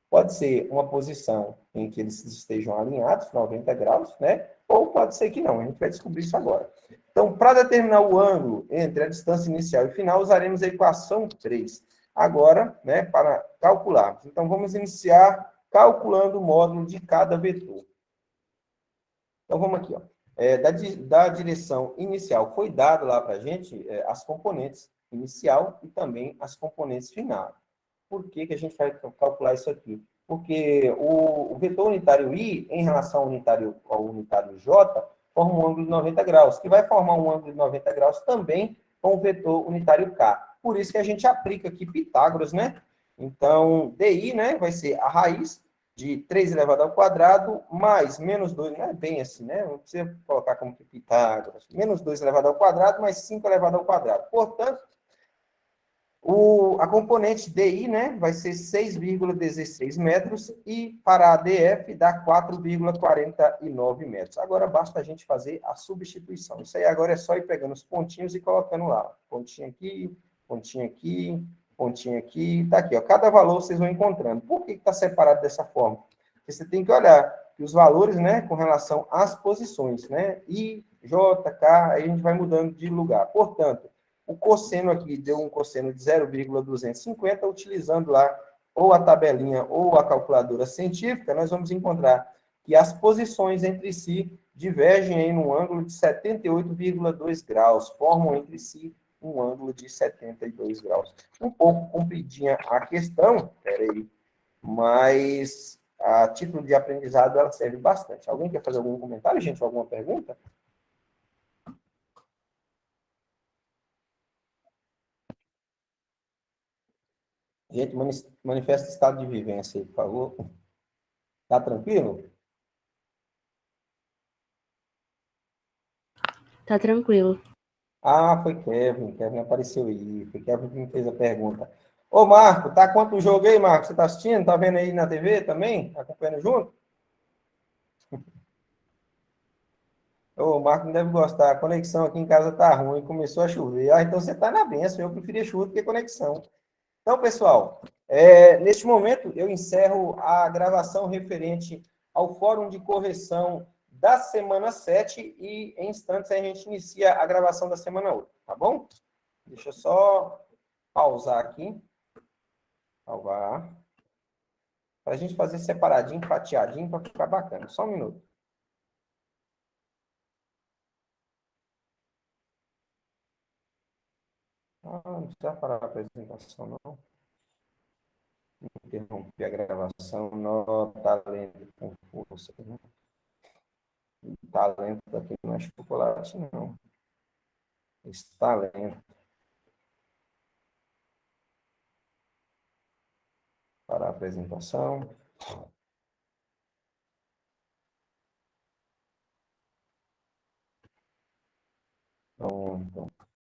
Pode ser uma posição em que eles estejam alinhados, 90 graus, né? Ou pode ser que não, a gente vai descobrir isso agora. Então, para determinar o ângulo entre a distância inicial e final, usaremos a equação 3. Agora, né, para calcular. Então, vamos iniciar calculando o módulo de cada vetor. Então, vamos aqui, ó. Da direção inicial, foi dado lá para a gente as componentes inicial e também as componentes final. Por que a gente vai calcular isso aqui? Porque o vetor unitário I, em relação ao unitário J, forma um ângulo de 90 graus, que vai formar um ângulo de 90 graus também com o vetor unitário K. Por isso que a gente aplica aqui Pitágoras, né? Então, DI, né, vai ser a raiz de 3 elevado ao quadrado, mais menos 2, não é bem assim, né? Não precisa colocar como que Pitágoras. Menos 2 elevado ao quadrado, mais 5 elevado ao quadrado. Portanto, a componente DI, né, vai ser 6,16 metros e para a DF dá 4,49 metros. Agora basta a gente fazer a substituição. Isso aí agora é só ir pegando os pontinhos e colocando lá. Pontinho aqui, pontinho aqui, pontinho aqui. Tá aqui, ó. Cada valor vocês vão encontrando. Por que está separado dessa forma? Porque você tem que olhar que os valores, né, com relação às posições, né, I, J, K, aí a gente vai mudando de lugar. Portanto, o cosseno aqui deu um cosseno de 0,250, utilizando lá ou a tabelinha ou a calculadora científica, nós vamos encontrar que as posições entre si divergem em um ângulo de 78,2 graus, formam entre si um ângulo de 72 graus. Um pouco compridinha a questão, peraí, mas a título de aprendizado ela serve bastante. Alguém quer fazer algum comentário, gente? Alguma pergunta? Gente, manifesta estado de vivência aí, por favor. Tá tranquilo? Tá tranquilo. Ah, foi Kevin. Kevin apareceu aí. Foi Kevin que me fez a pergunta. Ô, Marco, tá quanto o jogo aí, Marco? Você tá assistindo? Tá vendo aí na TV também? Acompanhando junto? Ô, o Marco não deve gostar. A conexão aqui em casa tá ruim. Começou a chover. Ah, então você tá na benção. Eu preferia chuva do que conexão. Então, pessoal, neste momento eu encerro a gravação referente ao Fórum de Correção da semana 7 e em instantes a gente inicia a gravação da semana 8, tá bom? Deixa eu só pausar aqui. Salvar. Para a gente fazer separadinho, fatiadinho, para ficar bacana. Só um minuto. Ah, não precisa parar a apresentação, não. Interromper a gravação. Não, tá lendo com força. Talento aqui não é chocolate, não. Esse talento. Para a apresentação. Pronto.